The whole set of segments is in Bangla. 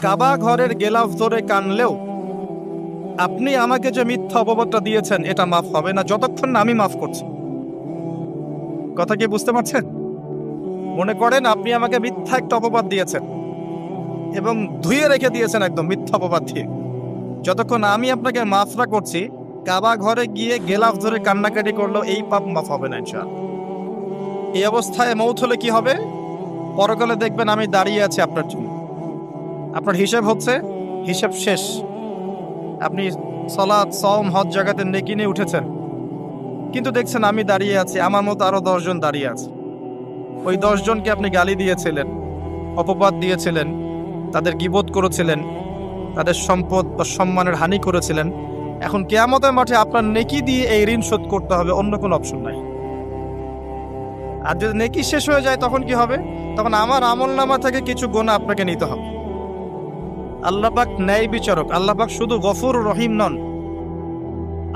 কাবা ঘরের গেলাফ ধরে কানলেও আপনি আমাকে যে মিথ্যা অপবাদটা দিয়েছেন এটা মাফ হবে না যতক্ষণ না আমি মাফ করছি। কথা কি বুঝতে পারছেন? মনে করেন আপনি আমাকে মিথ্যা একটা অপবাদ দিয়েছেন এবং ধুয়ে রেখে দিয়েছেন একদম মিথ্যা অপবাদ দিয়ে। যতক্ষণ আমি আপনাকে মাফ না করছি, কাবা ঘরে গিয়ে গেলাফ ধরে কান্নাকাটি করলেও এই পাপ মাফ হবে না ইনশাআল্লাহ। এই অবস্থায় মৌত হলে কি হবে? পরকালে দেখবেন আমি দাঁড়িয়ে আছি আপনার জন্য। আপনার হিসাব হচ্ছে, হিসাব শেষ। আপনি সালাত, সওম, হজ জাকাতে নেকি নিয়ে উঠেছেন, কিন্তু দেখছেন আমি দাঁড়িয়ে আছি, আমার মতো আরো 10 জন দাঁড়িয়ে আছে। ওই 10 জনকে আপনি গালি দিয়েছিলেন, অপবাদ দিয়েছিলেন, তাদের গীবত করেছিলেন, তাদের সম্পদ বা সম্মানের হানি করেছিলেন। এখন কিয়ামতের মাঠে আপনার নেকি দিয়ে এই ঋণ শোধ করতে হবে, অন্য কোনো অপশন নাই। আর যদি নেকি শেষ হয়ে যায় তখন কি হবে? তখন আমার আমলনামা থেকে কিছু গুনাহ আপনাকে নিতে হবে। আল্লাহ পাক ন্যায় বিচারক। আল্লাহ পাক শুধু গফুর রহিম নন,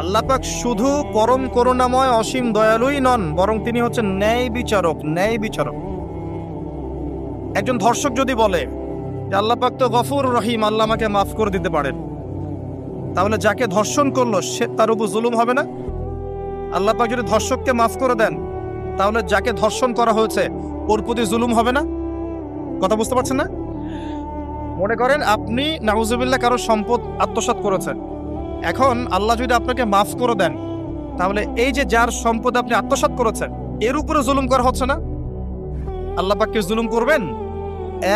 আল্লাহ পাক শুধু পরম করুণাময় অসীম দয়ালুই নন, বরং তিনি হচ্ছেন ন্যায় বিচারক। ন্যায় বিচারক। একজন ধর্ষক যদি বলে যে আল্লাহ পাক তো গফুর রহিম, আল্লাহ আমাকে মাফ করে দিতে পারেন, তাহলে যাকে ধর্ষণ করলো সে তার উপর জুলুম হবে না? আল্লাহ পাক যদি ধর্ষককে মাফ করে দেন, তাহলে যাকে ধর্ষণ করা হয়েছে ওর প্রতি জুলুম হবে না? কথা বুঝতে পারছেন না? মনে করেন আপনি নাউজুবিল্লাহ কারো সম্পদ আত্মসাৎ করেছেন, এখন আল্লাহ যদি আপনাকে মাফ করে দেন, তাহলে এই যে যার সম্পদ আপনি আত্মসাৎ করেছেন এর উপরে জুলুম করা হচ্ছে না? আল্লাহ পাককে জুলুম করবেন?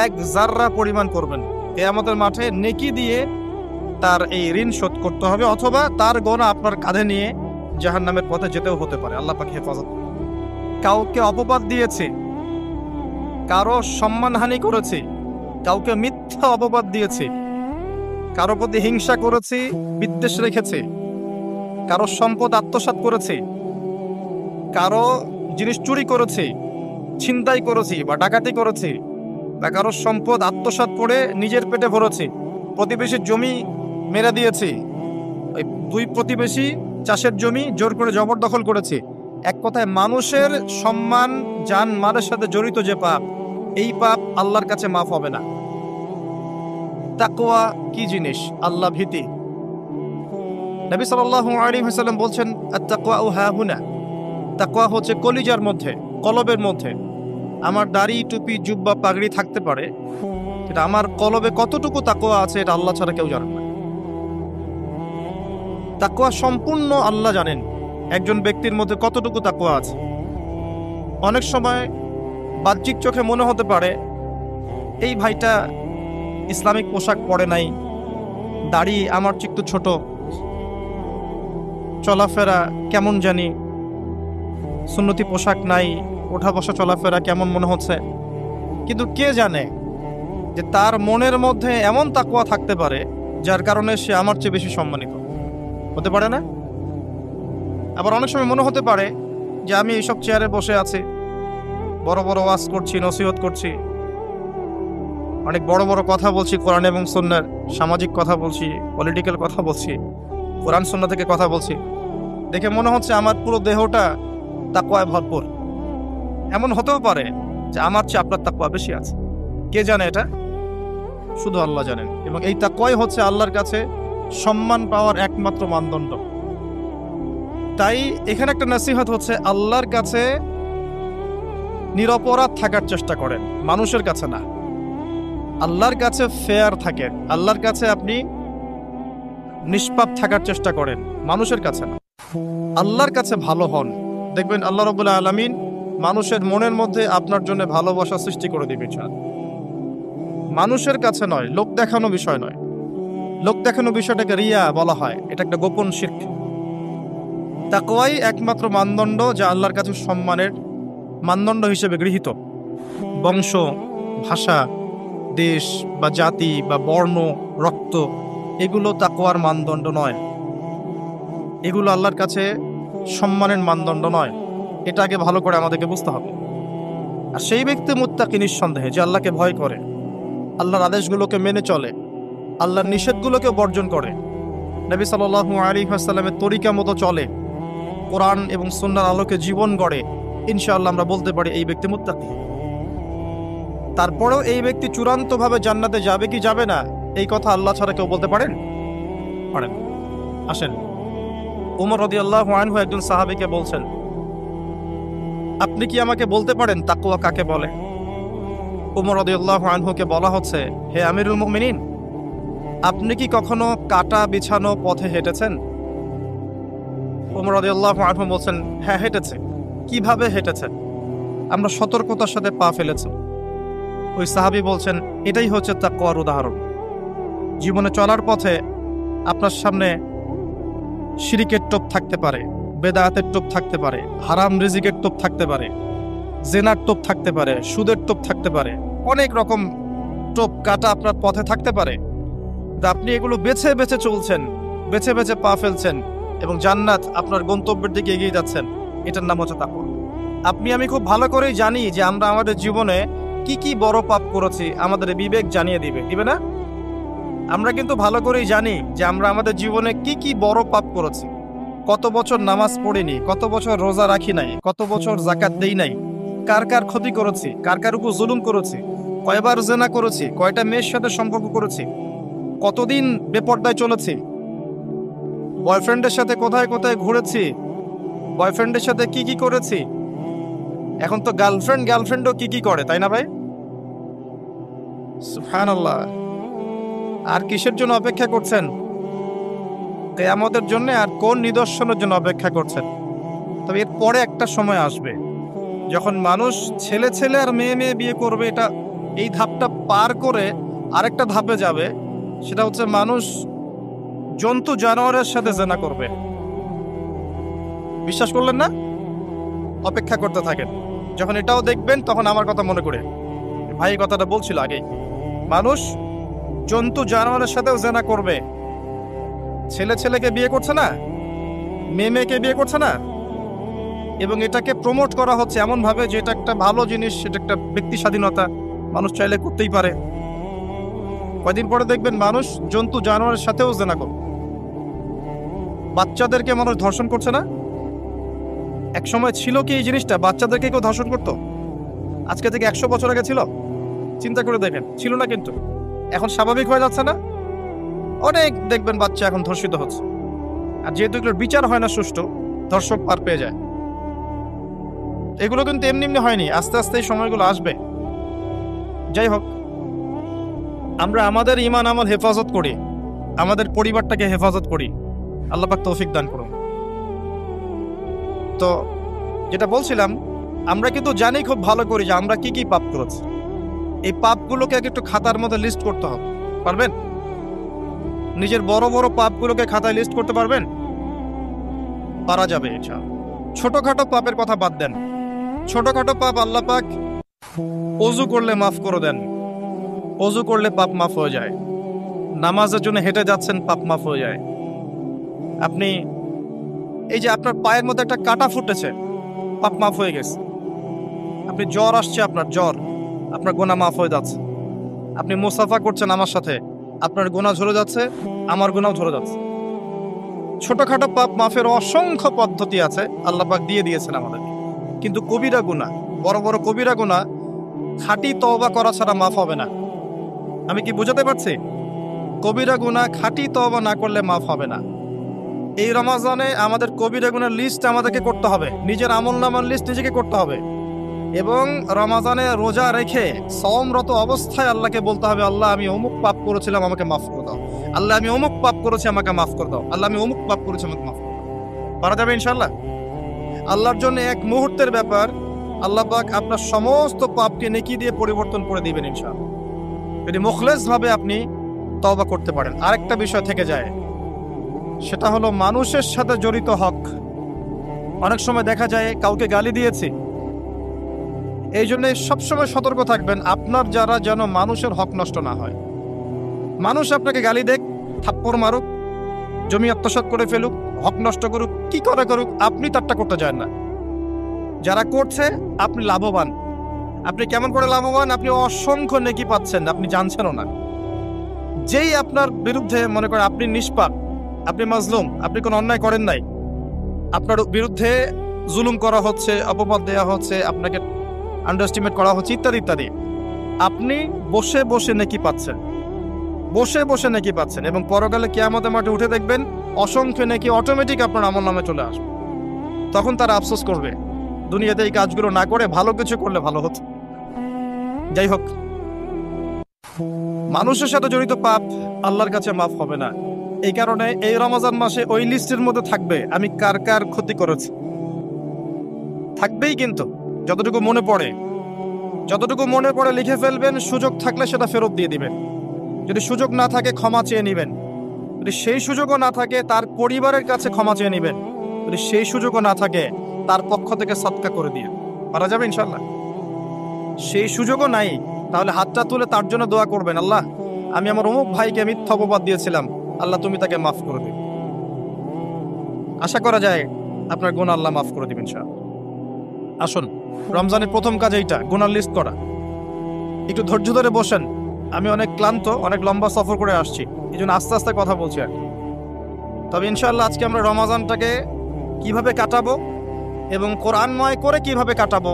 এক জাররা পরিমাণ করবেন। কিয়ামতের মাঠে নেকি দিয়ে তার এই ঋণ শোধ করতে হবে, অথবা তার গুনাহ আপনার কাঁধে নিয়ে জাহান্নামের পথে যেতেও হতে পারে। আল্লাহ পাক হেফাজত। কাউকে অপবাদ দিয়েছে, কারো সম্মানহানি করেছি, কাউকে মিথ্যা অপবাদ দিয়েছি, কারো প্রতি হিংসা করেছি, বিদ্বেষ রেখেছি, কারো সম্পদ আত্মসাৎ করেছি, কারো জিনিস চুরি করেছি, ছিনতাই করেছি বা ডাকাতি করেছি, বা কারো সম্পদ আত্মসাৎ করে নিজের পেটে ভরেছি, প্রতিবেশীর জমি মেরে দিয়েছি, ওই 2 প্রতিবেশী চাষের জমি জোর করে জবরদখল করেছি। এক কথায় মানুষের সম্মান, জান মালের সাথে জড়িত যে পাপ, এই পাপ আল্লাহর কাছে মাফ হবে না। তাকওয়া কি জিনিস? আল্লাহ ভীতি। নবী সাল্লাল্লাহু আলাইহি ওয়াসাল্লাম বলছেন, আত-তাকওয়া হাহুনা। তাকওয়া হচ্ছে কলিজার মধ্যে, কলবের মধ্যে। আমার দাড়ি, টুপি, জুব্বা, পাগড়ি থাকতে পারে, কিন্তু আমার কলবে কতটুকু তাকওয়া আছে এটা আল্লাহ ছাড়া কেউ জানে না। তাকওয়া সম্পূর্ণ আল্লাহ জানেন একজন ব্যক্তির মধ্যে কতটুকু তাকওয়া আছে। অনেক সময় বাহ্যিক চোখে মনে হতে পারে এই ভাইটা ইসলামিক পোশাক পরে নাই, দাড়ি আমার চেয়ে একটু ছোট, চলাফেরা কেমন জানি, সুন্নতি পোশাক নাই, ওঠা বসা চলাফেরা কেমন মনে হচ্ছে। কিন্তু কে জানে যে তার মনের মধ্যে এমন তাকওয়া থাকতে পারে যার কারণে সে আমার চেয়ে বেশি সম্মানিত হতে পারে না? আবার অনেক সময় মনে হতে পারে যে আমি এইসব চেয়ারে বসে আছি, বড় বড় ওয়াজ করছি, নসিহত করছি, অনেক বড় বড় কথা বলছি, কোরআন এবং সুন্নাহর, সামাজিক কথা বলছি, পলিটিক্যাল কথা বলছি, কোরআন সুন্নাহ থেকে কথা বলছি, দেখে মনে হচ্ছে আমার পুরো দেহটা তাকওয়ায় ভরপুর। এমন হতেও পারে যে আমার চেয়ে আপনার তাকওয়া বেশি আছে। কে জানে এটা? শুধু আল্লাহ জানেন। এবং এই তাকওয়াই হচ্ছে আল্লাহর কাছে সম্মান পাওয়ার একমাত্র মানদণ্ড। তাই এখানে একটা নসিহত হচ্ছে, আল্লাহর কাছে নিরপরাধ থাকার চেষ্টা করেন, মানুষের কাছে না। আল্লাহর কাছে ফেয়ার থাকেন, আল্লাহর কাছে আপনি নিষ্পাপ থাকার চেষ্টা করেন, মানুষের কাছে না। আল্লাহর কাছে ভালো হন, দেখবেন আল্লাহ রাব্বুল আলামিন মানুষের মনের মধ্যে আপনার জন্য ভালোবাসা সৃষ্টি করে দিবে। মানুষের কাছে নয়, লোক দেখানো বিষয় নয়। লোক দেখানো বিষয়টাকে রিয়া বলা হয়, এটা একটা গোপন শিরক। তাকওয়াই একমাত্র মানদণ্ড যা আল্লাহর কাছে সম্মানের মানদণ্ড হিসেবে গৃহীত। বংশ, ভাষা, দেশ বা জাতি বা বর্ণ, রক্ত, এগুলো তাকওয়ার মানদণ্ড নয়। এগুলো আল্লাহর কাছে সম্মানের মানদণ্ড নয়। এটা আগে ভালো করে আমাদেরকে বুঝতে হবে। আর সেই ব্যক্তি মুত্তাকি নিঃসন্দেহে, যে আল্লাহকে ভয় করে, আল্লাহর আদেশগুলোকে মেনে চলে, আল্লাহর নিষেধগুলোকে বর্জন করে, নবী সাল্লাল্লাহু আলাইহি ওয়াসাল্লামের তরিকা মতো চলে, কোরআন এবং সুন্নাহর আলোকে জীবন গড়ে, ইনশাআল্লাহ আমরা বলতে পারি এই ব্যক্তি মুত্তাকি। তারপরেও এই ব্যক্তি চূড়ান্তভাবে জান্নাতে যাবে কি যাবে না, এই কথা আল্লাহ ছাড়া কেউ বলতে পারেন? পারেন। আসেন, উমর রাদিয়াল্লাহু আনহু একজন সাহাবীকে বলছেন, আপনি কি আমাকে বলতে পারেন তাকওয়া কাকে বলে? উমর রাদিয়াল্লাহু আনহুকে বলা হচ্ছে, হে আমিরুল মুমিনিন, আপনি কি কখনো কাটা বিছানো পথে হেঁটেছেন? উমর রাদিয়াল্লাহু আনহু বলছেন, হ্যাঁ হেঁটেছে। কিভাবে হেঁটেছেন? আমরা সতর্কতার সাথে পা ফেলেছি। ওই সাহাবী বলছেন, এটাই হচ্ছে তাকওয়ার উদাহরণ। জীবনে চলার পথে আপনার সামনে শিরিকের টোপ থাকতে পারে, বেদায়াতের টোপ থাকতে পারে, হারাম রিজিকের টোপ থাকতে পারে, জেনার টোপ থাকতে পারে, সুদের টোপ থাকতে পারে, অনেক রকম টোপ কাটা আপনার পথে থাকতে পারে। আপনি এগুলো বেছে বেছে চলছেন, বেছে বেছে পা ফেলছেন এবং জান্নাত আপনার গন্তব্যের দিকে এগিয়ে যাচ্ছেন। এটার নাম হচ্ছে তাকওয়া। আপনি আমি খুব ভালো করেই জানি যে আমরা আমাদের জীবনে কি কি বড় পাপ করেছি, আমাদের বিবেক জানিয়ে দিবে না? আমরা কিন্তু ভালো করেই জানি যে আমরা আমাদের জীবনে কি কি বড় পাপ করেছি। কত বছর নামাজ পড়িনি, কত বছর রোজা রাখি নাই, কত বছর যাকাত দেই নাই, কার কার ক্ষতি করেছি, কার কার উপর জুলুম করেছি, কয়বার জেনা করেছি, কয়টা মেয়ের সাথে সম্পর্ক করেছি, কতদিন বেপর্দায় চলেছি, বয়ফ্রেন্ডের সাথে কোথায় কোথায় ঘুরেছি, বয়ফ্রেন্ডের সাথে কি কি করেছি। এখন তো গার্লফ্রেন্ডও কি কি করে, তাই না ভাই? সুবহানাল্লাহ। আর কিসের জন্য অপেক্ষা করছেন? কিয়ামতের জন্য। আর কোন নিদর্শনের জন্য অপেক্ষা করছেন? তবে এর পরে একটা সময় আসবে যখন মানুষ ছেলে ছেলে আর মেয়ে মেয়ে বিয়ে করবে। এই ধাপটা পার করে আরেকটা ধাপে যাবে, সেটা হচ্ছে মানুষ জন্তু জানোয়ারের সাথে জেনা করবে। বিশ্বাস করলেন না? অপেক্ষা করতে থাকেন। যখন এটাও দেখবেন তখন আমার কথা মনে করে, ভাই কথাটা বলছিল আগে, মানুষ জন্তু জানোয়ারের সাথেও জেনা করবে। ছেলে ছেলেকে বিয়ে করছে না, মেয়ে মেয়েকে বিয়ে করছে না, এবং এটাকে প্রমোট করা হচ্ছে এমন ভাবে যে এটা একটা ভালো জিনিস, এটা একটা ব্যক্তি স্বাধীনতা, মানুষ চাইলে করতেই পারে। কয়দিন পরে দেখবেন মানুষ জন্তু জানোয়ারের সাথেও জেনা করবে। বাচ্চাদেরকে মানুষ ধর্ষণ করছে না? এক সময় ছিল কি এই জিনিসটা, বাচ্চাদেরকে কেউ ধর্ষণ করতো? আজকে থেকে 100 বছর আগে ছিল? চিন্তা করে দেখেন, ছিল না। কিন্তু এখন স্বাভাবিক হয়ে যাচ্ছে না? অনেক দেখবেন বাচ্চা এখন ধর্ষিত হচ্ছে। আর যেহেতু এগুলোর বিচার হয় না সুষ্ঠু, ধর্ষক পার পেয়ে যায়। এগুলো কিন্তু এমনি এমনি হয়নি, আস্তে আস্তে এই সময়গুলো আসবে। যাই হোক, আমরা আমাদের ঈমান আমল হেফাজত করি, আমাদের পরিবারটাকে হেফাজত করি। আল্লাহ পাক তৌফিক দান করুন। তো যেটা বলছিলাম, আমরা কিন্তু জানি খুব ভালো করি যে আমরা কি কি পাপ করেছি। এই পাপগুলোকে একটু খাতার মধ্যে লিস্ট করতে হবে। পারবেন? নিজের বড় বড় পাপগুলোকে খাতায় লিস্ট করতে পারবেন? পারা যাবে ইনশাআল্লাহ। ছোটখাটো পাপের কথা বাদ দেন। ছোটখাটো পাপ আল্লাহ পাক ওযু করলে মাফ করে দেন। ওযু করলে পাপ মাফ হয়ে যায়। নামাজের জন্য হেঁটে যাচ্ছেন, পাপ মাফ হয়ে যায়। আপনি এই যে আপনার পায়ের মধ্যে একটা কাটা ফুটেছে, পাপ মাফ হয়ে গেছে। আপনি জ্বর আসছে, আপনার গুনাহ মাফ হয়ে যাচ্ছে। আপনি মুসাফা করছেন আমার সাথে, আপনার গুনাহ ঝরে যাচ্ছে, আমার গুনাহ ঝরে যাচ্ছে। ছোটখাটো পাপ মাফের অসংখ্য পদ্ধতি আছে, আল্লাহ পাক দিয়ে দিয়েছেন আমাদের। কিন্তু কবিরা গুনাহ, বড় বড় কবিরা গুনাহ খাঁটি তওবা করা ছাড়া মাফ হবে না। আমি কি বুঝাতে পারছি? কবিরা গুনাহ খাঁটি তওবা না করলে মাফ হবে না। এই রমাজানে আমাদের কবিরা গুনার লিস্ট আমাদেরকে করতে হবে, নিজের আমলনামার লিস্ট নিজেকে করতে হবে। এবং রমাজানে রোজা রেখে সওমরত অবস্থায় আল্লাহকে বলতে হবে, আল্লাহ আমি অমুক পাপ করেছিলাম, আমাকে মাফ করে দাও। আল্লাহ আমি অমুক পাপ করেছি, আমাকে মাফ করে দাও। আল্লাহ আমি অমুক পাপ করেছি, আমাকে মাফ করে দাও। পারা যাবে ইনশাআল্লাহ? আল্লাহর জন্য এক মুহূর্তের ব্যাপার। আল্লাহ পাক আপনার সমস্ত পাপকে নেকি দিয়ে পরিবর্তন করে দিবেন ইনশাআল্লাহ, যদি মুখলেস ভাবে আপনি তওবা করতে পারেন। আরেকটা বিষয় থেকে যায়, সেটা হলো মানুষের সাথে জড়িত হক। অনেক সময় দেখা যায় কাউকে গালি দিয়েছি, এই জন্য সবসময় সতর্ক থাকবেন আপনার যারা, যেন মানুষের হক নষ্ট না হয়। মানুষ আপনাকে গালি দেখ, থাপ্পড় মারুক, জমি আত্মসাৎ করে ফেলুক, হক নষ্ট করুক, কি করে করুক, আপনি তারটা করতে চান না। যারা করছে আপনি লাভবান। আপনি কেমন করে লাভবান? আপনি অসংখ্য নেকি পাচ্ছেন, আপনি জানছেনও না। যেই আপনার বিরুদ্ধে মনে করে আপনি নিষ্পাপ, আপনি মাজলুম, আপনি কোনো অন্যায় করেন নাই, আপনার বিরুদ্ধে জুলুম করা হচ্ছে, অপবাদ দেওয়া হচ্ছে, আপনাকে আন্ডারএস্টিমেট করা হচ্ছে, ইত্যাদি ইত্যাদি, আপনি বসে বসে নেকি পাচ্ছেন। বসে বসে নেকি পাচ্ছেন, এবং পরকালে কিয়ামতের মাঠে উঠে দেখবেন অসংখ্য নেকি অটোমেটিক আপনার আমলনামে চলে আসবে। তখন তারা আফসোস করবে দুনিয়াতে এই কাজগুলো না করে ভালো কিছু করলে ভালো হতো। যাই হোক, মানুষের সাথে জড়িত পাপ আল্লাহর কাছে মাফ হবে না। এই কারণে এই রমজান মাসে ওই লিস্টের মধ্যে থাকবে আমি কার কার ক্ষতি করেছি, থাকবেই। কিন্তু যতটুকু মনে পড়ে লিখে ফেলবেন, সুযোগ থাকলে সেটা ফেরত দিয়ে দিবেন। যদি সুযোগ না থাকে ক্ষমা চেয়ে নিবেন, যদি সেই সুযোগও না থাকে তার পরিবারের কাছে ক্ষমা চেয়ে নিবেন, যদি সেই সুযোগও না থাকে তার পক্ষ থেকে সদকা করে দিয়ে পারা যাবে ইনশাল্লাহ। সেই সুযোগও নাই, তাহলে হাতটা তুলে তার জন্য দোয়া করবেন, আল্লাহ আমি আমার অমুক ভাইকে মিথ্যা অপবাদ দিয়েছিলাম, আল্লাহ তুমি তাকে মাফ করে দিন। আশা করা যায় আপনার গুনাহ আল্লাহ মাফ করে দিবেন ইনশাআল্লাহ। আসুন, রমজানের প্রথম কাজ এইটা, গুনার লিস্ট করা। একটু ধৈর্য ধরে বসেন। আমি অনেক ক্লান্ত, অনেক লম্বা সফর করে আসছি, এই জন্য আস্তে আস্তে কথা বলছি আর। তবে ইনশাআল্লাহ আজকে আমরা রমজানটাকে কিভাবে কাটাবো এবং কোরআনময় করে কিভাবে কাটাবো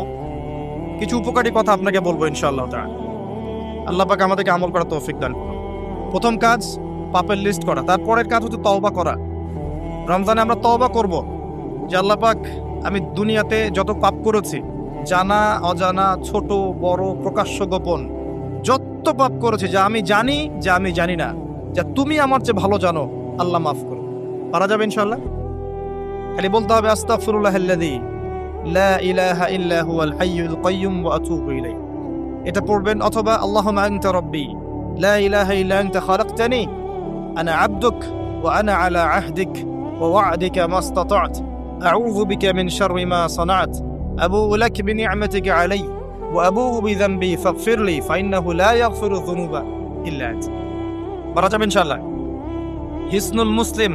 কিছু উপকারী কথা আপনাকে বলবো ইনশাআল্লাহ তাআলা। আল্লাহ পাক আমাদেরকে আমল করার তৌফিক দান করুন। প্রথম কাজ পাপের লিস্ট করা, তারপরের কাজ হচ্ছে তওবা করা। রমজানে আমরা তওবা করব যে আল্লাহ পাক আমি দুনিয়াতে যত পাপ করেছি, জানা অজানা, ছোট বড়, প্রকাশ্য গোপন, যত পাপ করেছি, যা আমি জানি যা আমি জানি না, যা তুমি আমার চেয়ে ভালো জানো, আল্লাহ মাফ করো। পারা যাবে ইনশাআল্লাহ। খালি বলতে হবে আস্তাগফিরুল্লাহাল্লাযী লা ইলাহা ইল্লা হুয়াল হাইয়ুল কাইয়্যুম ওয়া আতুবু ইলাইহি। এটা পড়বেন। অথবা আল্লাহুম্মা আনতা রাব্বী লা ইলাহা ইল্লা আনতা খালাকতানি আনা আবদুক ওয়া আনা আলা আহদিক ওয়া ওয়া'দিকা মাস্তাতা'ত আউযু বিকা মিন শাররি মা সানা'ত আবুউ লাক বিনি'মাতিকা আলাইয়া ওয়া আবুউ বিযানবি ফাগফিরলি ফাইন্নাহু লা ইয়াগফিরু যুনুবা ইল্লা আনতা। পারা যাবে ইনশাআল্লাহ। হিসনুল মুসলিম,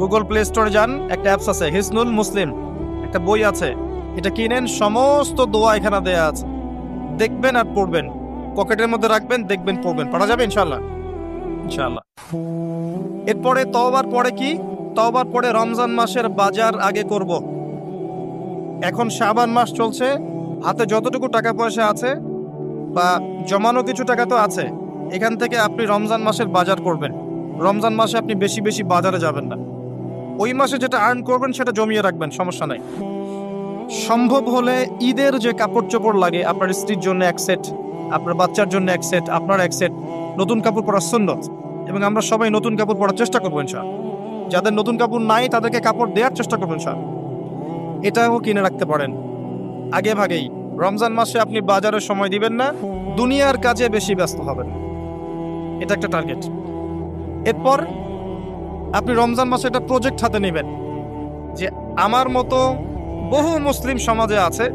গুগল প্লে স্টোরে যান, একটা অ্যাপস আছে হিসনুল মুসলিম, একটা বই আছে, এটা কিনেন। সমস্ত দোয়া এখানে দেয়া আছে, দেখবেন আর পড়বেন, পকেটের মধ্যে রাখবেন, দেখবেন, পড়বেন। পড়া যাবে ইনশাআল্লাহ। ইনশাআল্লাহ। এরপরে তওবার পরে কি? তওবার পরে রমজান মাসের বাজার আগে করব। এখন শাবান মাস চলছে, হাতে যতটুকু টাকা পয়সা আছে বা জমানো কিছু টাকা তো আছে, এখান থেকে আপনি রমজান মাসের বাজার করবেন। রমজান মাসে আপনি বেশি বেশি বাজারে যাবেন না, ওই মাসে যেটা আর্ন করবেন সেটা জমিয়ে রাখবেন, সমস্যা নাই। সম্ভব হলে ঈদের যে কাপড় চোপড় লাগে, আপনার স্ত্রীর জন্য এক সেট, আপনার বাচ্চার জন্য এক সেট, আপনার এক সেট নতুন কাপড় পরা সুন্নত, এবং আমরা সবাই নতুন কাপড় পরার চেষ্টা করবো ইনশাআল্লাহ। যাদের নতুন কাপড় নাই তাদেরকে কাপড় দেওয়ার চেষ্টা করবেন ইনশাআল্লাহ। এটাও কিনে রাখতে পারেন আগে ভাগেই। রমজান মাসে আপনি বাজারে সময় দিবেন না, দুনিয়ার কাজে বেশি ব্যস্ত হবেন, এটা একটা টার্গেট। এরপর আপনি রমজান মাসে একটা প্রজেক্ট হাতে নেবেন যে আমার মতো বহু মুসলিম সমাজে আছে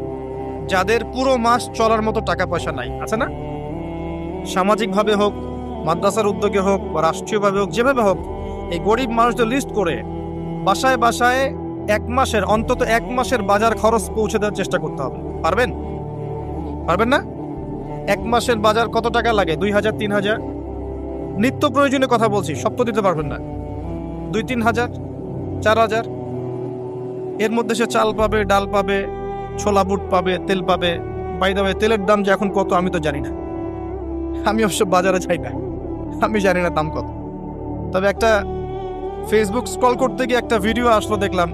যাদের পুরো মাস চলার মতো টাকা পয়সা নাই, আছে না? সামাজিকভাবে হোক, মাদ্রাসার উদ্যোগে হোক, বা রাষ্ট্রীয়ভাবে হোক, যেভাবে হোক, এই গরিব মানুষদের লিস্ট করে বাসায় বাসায় অন্তত এক মাসের বাজার খরচ পৌঁছে দেওয়ার চেষ্টা করতে হবে। পারবেন? পারবেন না? এক মাসের বাজার কত টাকা লাগে? 2000, 3000। নিত্য প্রয়োজনীয় কথা বলছি, সব তো দিতে পারবেন না। 2-3 হাজার, 4 হাজার, এর মধ্যে সে চাল পাবে, ডাল পাবে, ছোলা বুট পাবে, তেল পাবে। বাই দ্য ওয়ে, তেলের দাম যে এখন কত আমি তো জানি না, আমি অবশ্য বাজারে যাই না, আমি জানি না দাম কত। তবে একটা ফেসবুক স্ক্রল করতে গিয়ে একটা ভিডিও আসলো, দেখলাম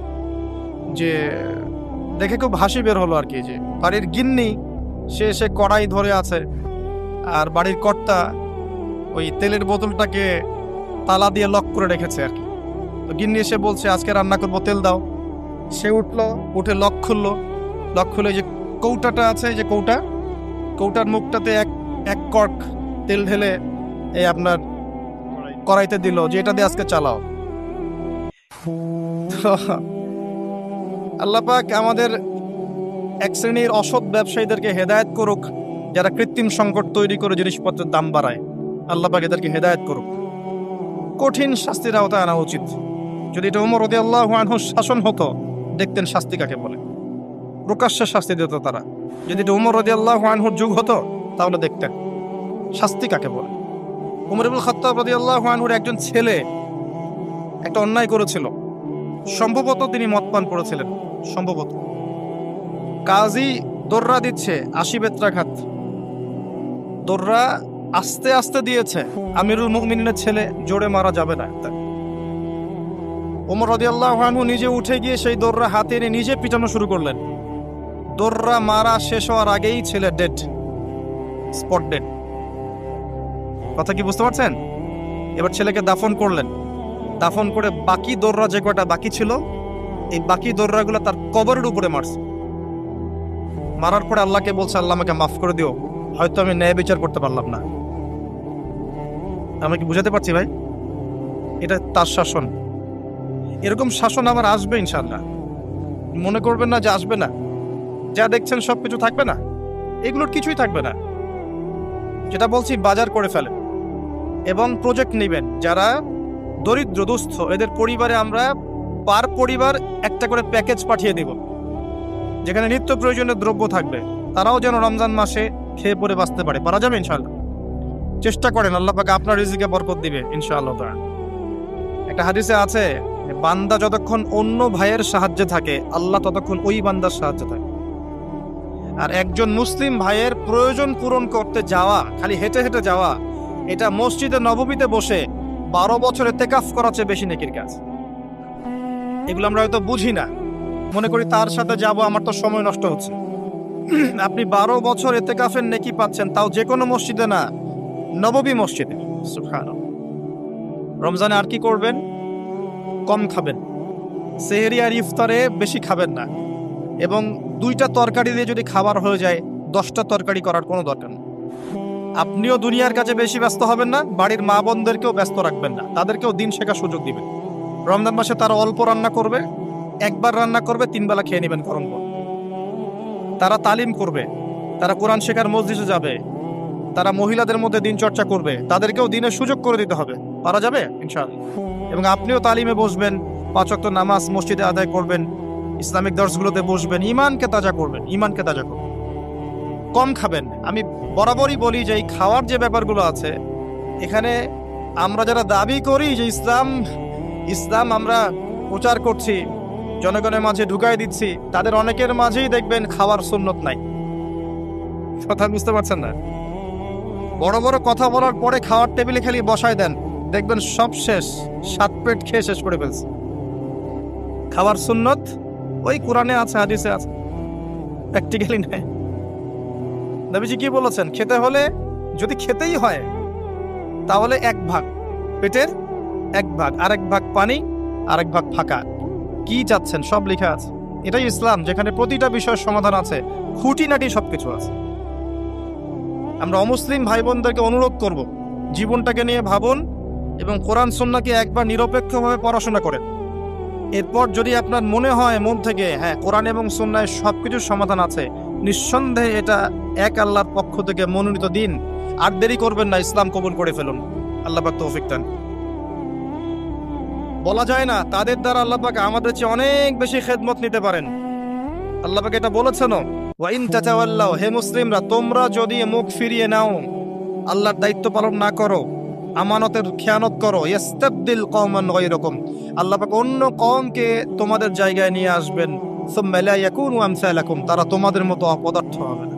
যে দেখে খুব হাসি বের হলো আর কি, যে বাড়ির গিন্নি সে কড়াই ধরে আছে, আর বাড়ির কর্তা ওই তেলের বোতলটাকে তালা দিয়ে লক করে রেখেছে আর কি। তো গিন্নি এসে বলছে আজকে রান্না করবো, তেল দাও। সে উঠে লক খুলে যে কৌটাটা আছে, যে কৌটার মুখটাতে এক কর্ক তেল ঢেলে এই আপনার কড়াইতে দিল, যে এটা দিয়ে আজকে চালাও। আল্লাহ পাক আমাদের এক শ্রেণীর অসৎ ব্যবসায়ীদেরকে হেদায়েত করুক, যারা কৃত্রিম সংকট তৈরি করে জিনিসপত্রের দাম বাড়ায়। আল্লাহ পাক এদেরকে হেদায়েত করুক। কঠিন শাস্তির আওতায় আনা উচিত। যদি এটা ওমর রাদিয়াল্লাহু আনহুর শাসন হতো, দেখতেন শাস্তি কাকে বলে, প্রকাশ্যে শাস্তি দিত তারা। যদি এটা ওমর রাদিয়াল্লাহু আনহুর যুগ হতো, তাহলে দেখতেন শাস্তি কাকে বলে। ওমর ইবনুল খাত্তাব রাদিয়াল্লাহু আনহুর একজন ছেলে একটা অন্যায় করেছিল, সম্ভবত তিনি মদ পান করেছিলেন, সম্ভবত। কাজী দোররা দিচ্ছে 80 বেত্রাঘাত, দোররা আস্তে আস্তে দিয়েছে। আমিরুল মুমিনিনের ছেলে, জোরে মারা যাবে না। ওমর রাদিয়াল্লাহু আনহু নিজে উঠে গিয়ে সেই দোররা হাতে এনে নিজে পিটানো শুরু করলেন। দোররা মারা শেষ হওয়ার আগেই ছেলে ডেড, স্পট ডেড। কথা কি বুঝতে পারছেন? এবার ছেলেকে দাফন করলেন। দাফন করে বাকি দোররা যে কয়টা বাকি ছিল, এই বাকি দোররাগুলো তার কবরের উপরে মারছে। মারার পরে আল্লাহকে বলছে, আল্লাহ আমাকে মাফ করে দিও, হয়তো আমি ন্যায় বিচার করতে পারলাম না। আমি কি বুঝাতে পারছি ভাই? এটা তার শাসন। এরকম শাসন আবার আসবে ইনশাআল্লাহ। মনে করবেন না যে আসবে না। যা দেখছেন সবকিছু থাকবে না, এগুলোর কিছুই থাকবে না। যেটা বলছি, বাজার করে ফেলেন এবং প্রজেক্ট নেবেন। যারা দরিদ্র দুস্থ, এদের পরিবারে আমরা পার পরিবার একটা করে প্যাকেজ পাঠিয়ে দিব, যেখানে নিত্য প্রয়োজনীয় দ্রব্য থাকবে। তারাও যেন রমজান মাসে খেয়ে পরে বাঁচতে পারে। পারা যাবে ইনশাআল্লাহ। চেষ্টা করেন, আল্লাহ পাক আপনার রিজিকে বরকত দিবে ইনশাআল্লাহ। একটা হাদিসে আছে, বান্দা যতক্ষণ অন্য ভাইয়ের সাহায্যে থাকে, আল্লাহ ততক্ষণ ওই বান্দার সাহায্যে থাকে। আর একজন মুসলিম ভাইয়ের প্রয়োজন পূরণ করতে যাওয়া, খালি হেঁটে হেঁটে যাওয়া, এটা মসজিদে নববীতে বসে 12 বছর ইতিকাফ করার চেয়ে বেশি নেকির কাজ। এগুলো আমরা হয়তো বুঝি না, মনে করি তার সাথে যাব, আমার তো সময় নষ্ট হচ্ছে। আপনি 12 বছর ইতিকাফের নেকি পাচ্ছেন, তাও যে কোনো মসজিদে না, নববী মসজিদে। সুবহানাল্লাহ। রমজানে আর কি করবেন? কম খাবেন, সেহরি আর ইফতারে বেশি খাবেন না, এবং 2টা তরকারি দিয়ে যদি খাবার হয়ে যায়, 10টা তরকারি করার কোনো দরকার নেই। আপনিও দুনিয়ার কাছে বেশি ব্যস্ত হবেন না, বাড়ির মা বোনদেরকেও ব্যস্ত রাখবেন না, তাদেরকেও দিন শেখার সুযোগ দিবেন। রমজান মাসে তারা অল্প রান্না করবে, একবার রান্না করবে, 3 বেলা খেয়ে নেবেন গরম করে। তারা তালিম করবে, তারা কোরআন শেখার মসজিদে যাবে, তারা মহিলাদের মধ্যে দিন চর্চা করবে, তাদেরকেও দিনের সুযোগ করে দিতে হবে। পারা যাবে ইনশাআল্লাহ। এবং আপনিও তালিমে বসবেন, 5 ওয়াক্ত নামাজ মসজিদে আদায় করবেন, ইসলামিক দর্শগুলোতে বসবেন, ইমানকে তাজা করবেন, ইমানকে তাজা করবেন। কম খাবেন। আমি বরাবরই বলি যে এই খাওয়ার যে ব্যাপারগুলো আছে, এখানে আমরা যারা দাবি করি যে ইসলাম আমরা প্রচার করছি, জনগণের মাঝে ঢুকাই দিচ্ছি, তাদের অনেকের মাঝেই দেখবেন খাওয়ার সুন্নত নাই। কথা বুঝতে পারছেন না? বড় বড় কথা বলার পরে খাওয়ার টেবিলে খালি বসায় দেন, দেখবেন সব শেষ, 7 পেট খেয়ে শেষ করে ফেলছে। খাওয়ার সুন্নত ওই কোরআনে আছে, হাদিসে আছে, প্র্যাকটিক্যালি নাই। নবীজি কি বলেছেন? খেতে হলে, যদি খেতেই হয়, তাহলে 1 ভাগ পেটের 1 ভাগ, আরেক ভাগ পানি, আরেক ভাগ ফাঁকা। কি চাচ্ছেন সব লেখা আছে। এটাই ইসলাম, যেখানে প্রতিটা বিষয়ের সমাধান আছে, খুঁটিনাটি সবকিছু আছে। আমরা অমুসলিম ভাই বোনদেরকে অনুরোধ করব, জীবনটাকে নিয়ে ভাবুন এবং কোরআন সুন্নাহকে একবার নিরপেক্ষভাবে পড়াশোনা করেন। এরপর যদি আপনার মনে হয় মন থেকে, হ্যাঁ, কোরআন এবং সুন্নাহে সবকিছুর সমাধান আছে, নিঃসন্দেহে এটা এক আল্লাহর পক্ষ থেকে মনোনীত দিন, আর দেরি করবেন না, ইসলাম কবুল করে ফেলুন। আল্লাহ পাক তৌফিক দান। বলা যায় না তাদের দ্বারা আল্লাহ পাক আমাদের চেয়ে অনেক বেশি খেদমত নিতে পারেন। আল্লাহ পাক এটা বলেছেন, ওয়া ইন তাতাওয়াল্লাউ, হে মুসলিমরা, তোমরা যদি মুখ ফিরিয়ে নাও, আল্লাহর দায়িত্ব পালন না করো, আমানতের খেয়ানত করো, ইস্তাবদিল কওমান গায়রাকুম, আল্লাহ পাক অন্য কওমকে তোমাদের জায়গায় নিয়ে আসবেন, সুম্মা লা ইয়াকুনু আমসালাকুম, তারা তোমাদের মতো অপদার্থ হবে না।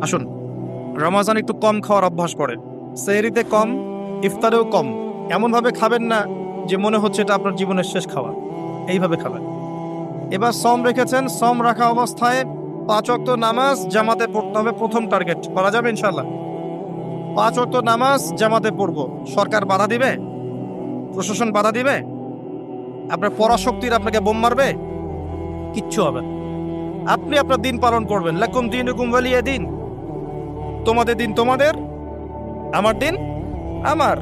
আসুন, রমজান একটু কম খাওয়ার অভ্যাস করেন, সেহরিতে কম, ইফতারেও কম। এমনভাবে খাবেন না যে মনে হচ্ছে এটা আপনার জীবনের শেষ খাওয়া, এইভাবে খাবেন। এবার সম রেখেছেন, সম রাখা অবস্থায় 5 ওয়াক্ত নামাজ জামাতে পড়তে হবে, প্রথম টার্গেট। করা যাবে ইনশাআল্লাহ? 5 ওয়াক্ত নামাজ জামাতে পড়বো। সরকার বাধা দিবে? প্রশাসন বাধা দিবে? আপনার পরাশক্তির আপনাকে বোম মারবে? কিচ্ছু হবে না। আপনি আপনার দিন পালন করবেন। লাকুম দীনুকুম ওয়ালিয়া দিন, তোমাদের দিন তোমাদের, আমার দিন আমার।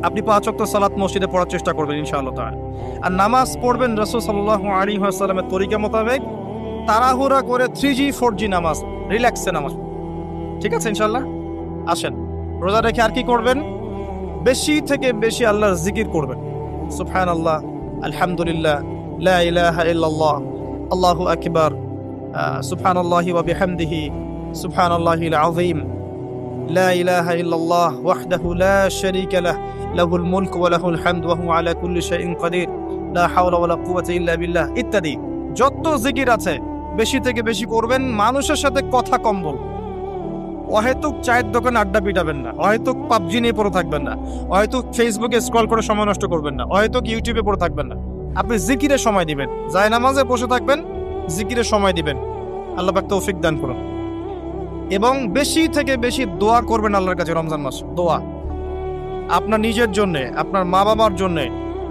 আপনি 5 ওয়াক্ত সালাত মসজিদে পড়ার চেষ্টা করবেন ইনশাআল্লাহ তাআলা। আর নামাজ পড়বেন রাসূল সাল্লাল্লাহু আলাইহি ওয়াসাল্লামের তরিকা মোতাবেক, তাড়াহুড়া করে 3G 4G নামাজ, রিল্যাক্সে নামাজ। ঠিক আছে ইনশাআল্লাহ? আসেন, রোজা রেখে আর কি করবেন? বেশি থেকে বেশি আল্লাহর জিকির করবেন। সুবহানাল্লাহ, আলহামদুলিল্লাহ, লা ইলাহা ইল্লাল্লাহ, আল্লাহু আকবার, সুবহানাল্লাহি ওয়া বিহামদিহি, সুবহানাল্লাহিল আযীম, লা ইলাহা ইল্লাল্লাহ ওয়াহদাহু লা শারীকা লাহ, লাহুল মুলকু ওয়া লাহুল হামদু ওয়া হুয়া আলা কুল্লি শাইইন কাদির, লা হাওলা ওয়া লা কুওয়াতা ইল্লা বিল্লাহ ইত্যাদি। যত জিকির আছে বেশি থেকে বেশি করবেন। মানুষের সাথে কথা কম বলবেন, অহেতুক চায়ের দোকানে আড্ডা পিটাবেন না, অহেতুক পাবজি নিয়ে পড়ে থাকবেন না, অহেতুক ফেসবুকে স্ক্রল করে সময় নষ্ট করবেন না, অহেতুক ইউটিউবে পড়ে থাকবেন না। আপনি জিকিরে সময় দিবেন, জায়নামাজে বসে থাকবেন, জিকিরে সময় দিবেন। আল্লাহ পাক তৌফিক দান করুন। এবং বেশি থেকে বেশি দোয়া করবেন আল্লাহর কাছে রমজান মাসে। দোয়া আপনার নিজের জন্যে, আপনার মা বাবার জন্যে,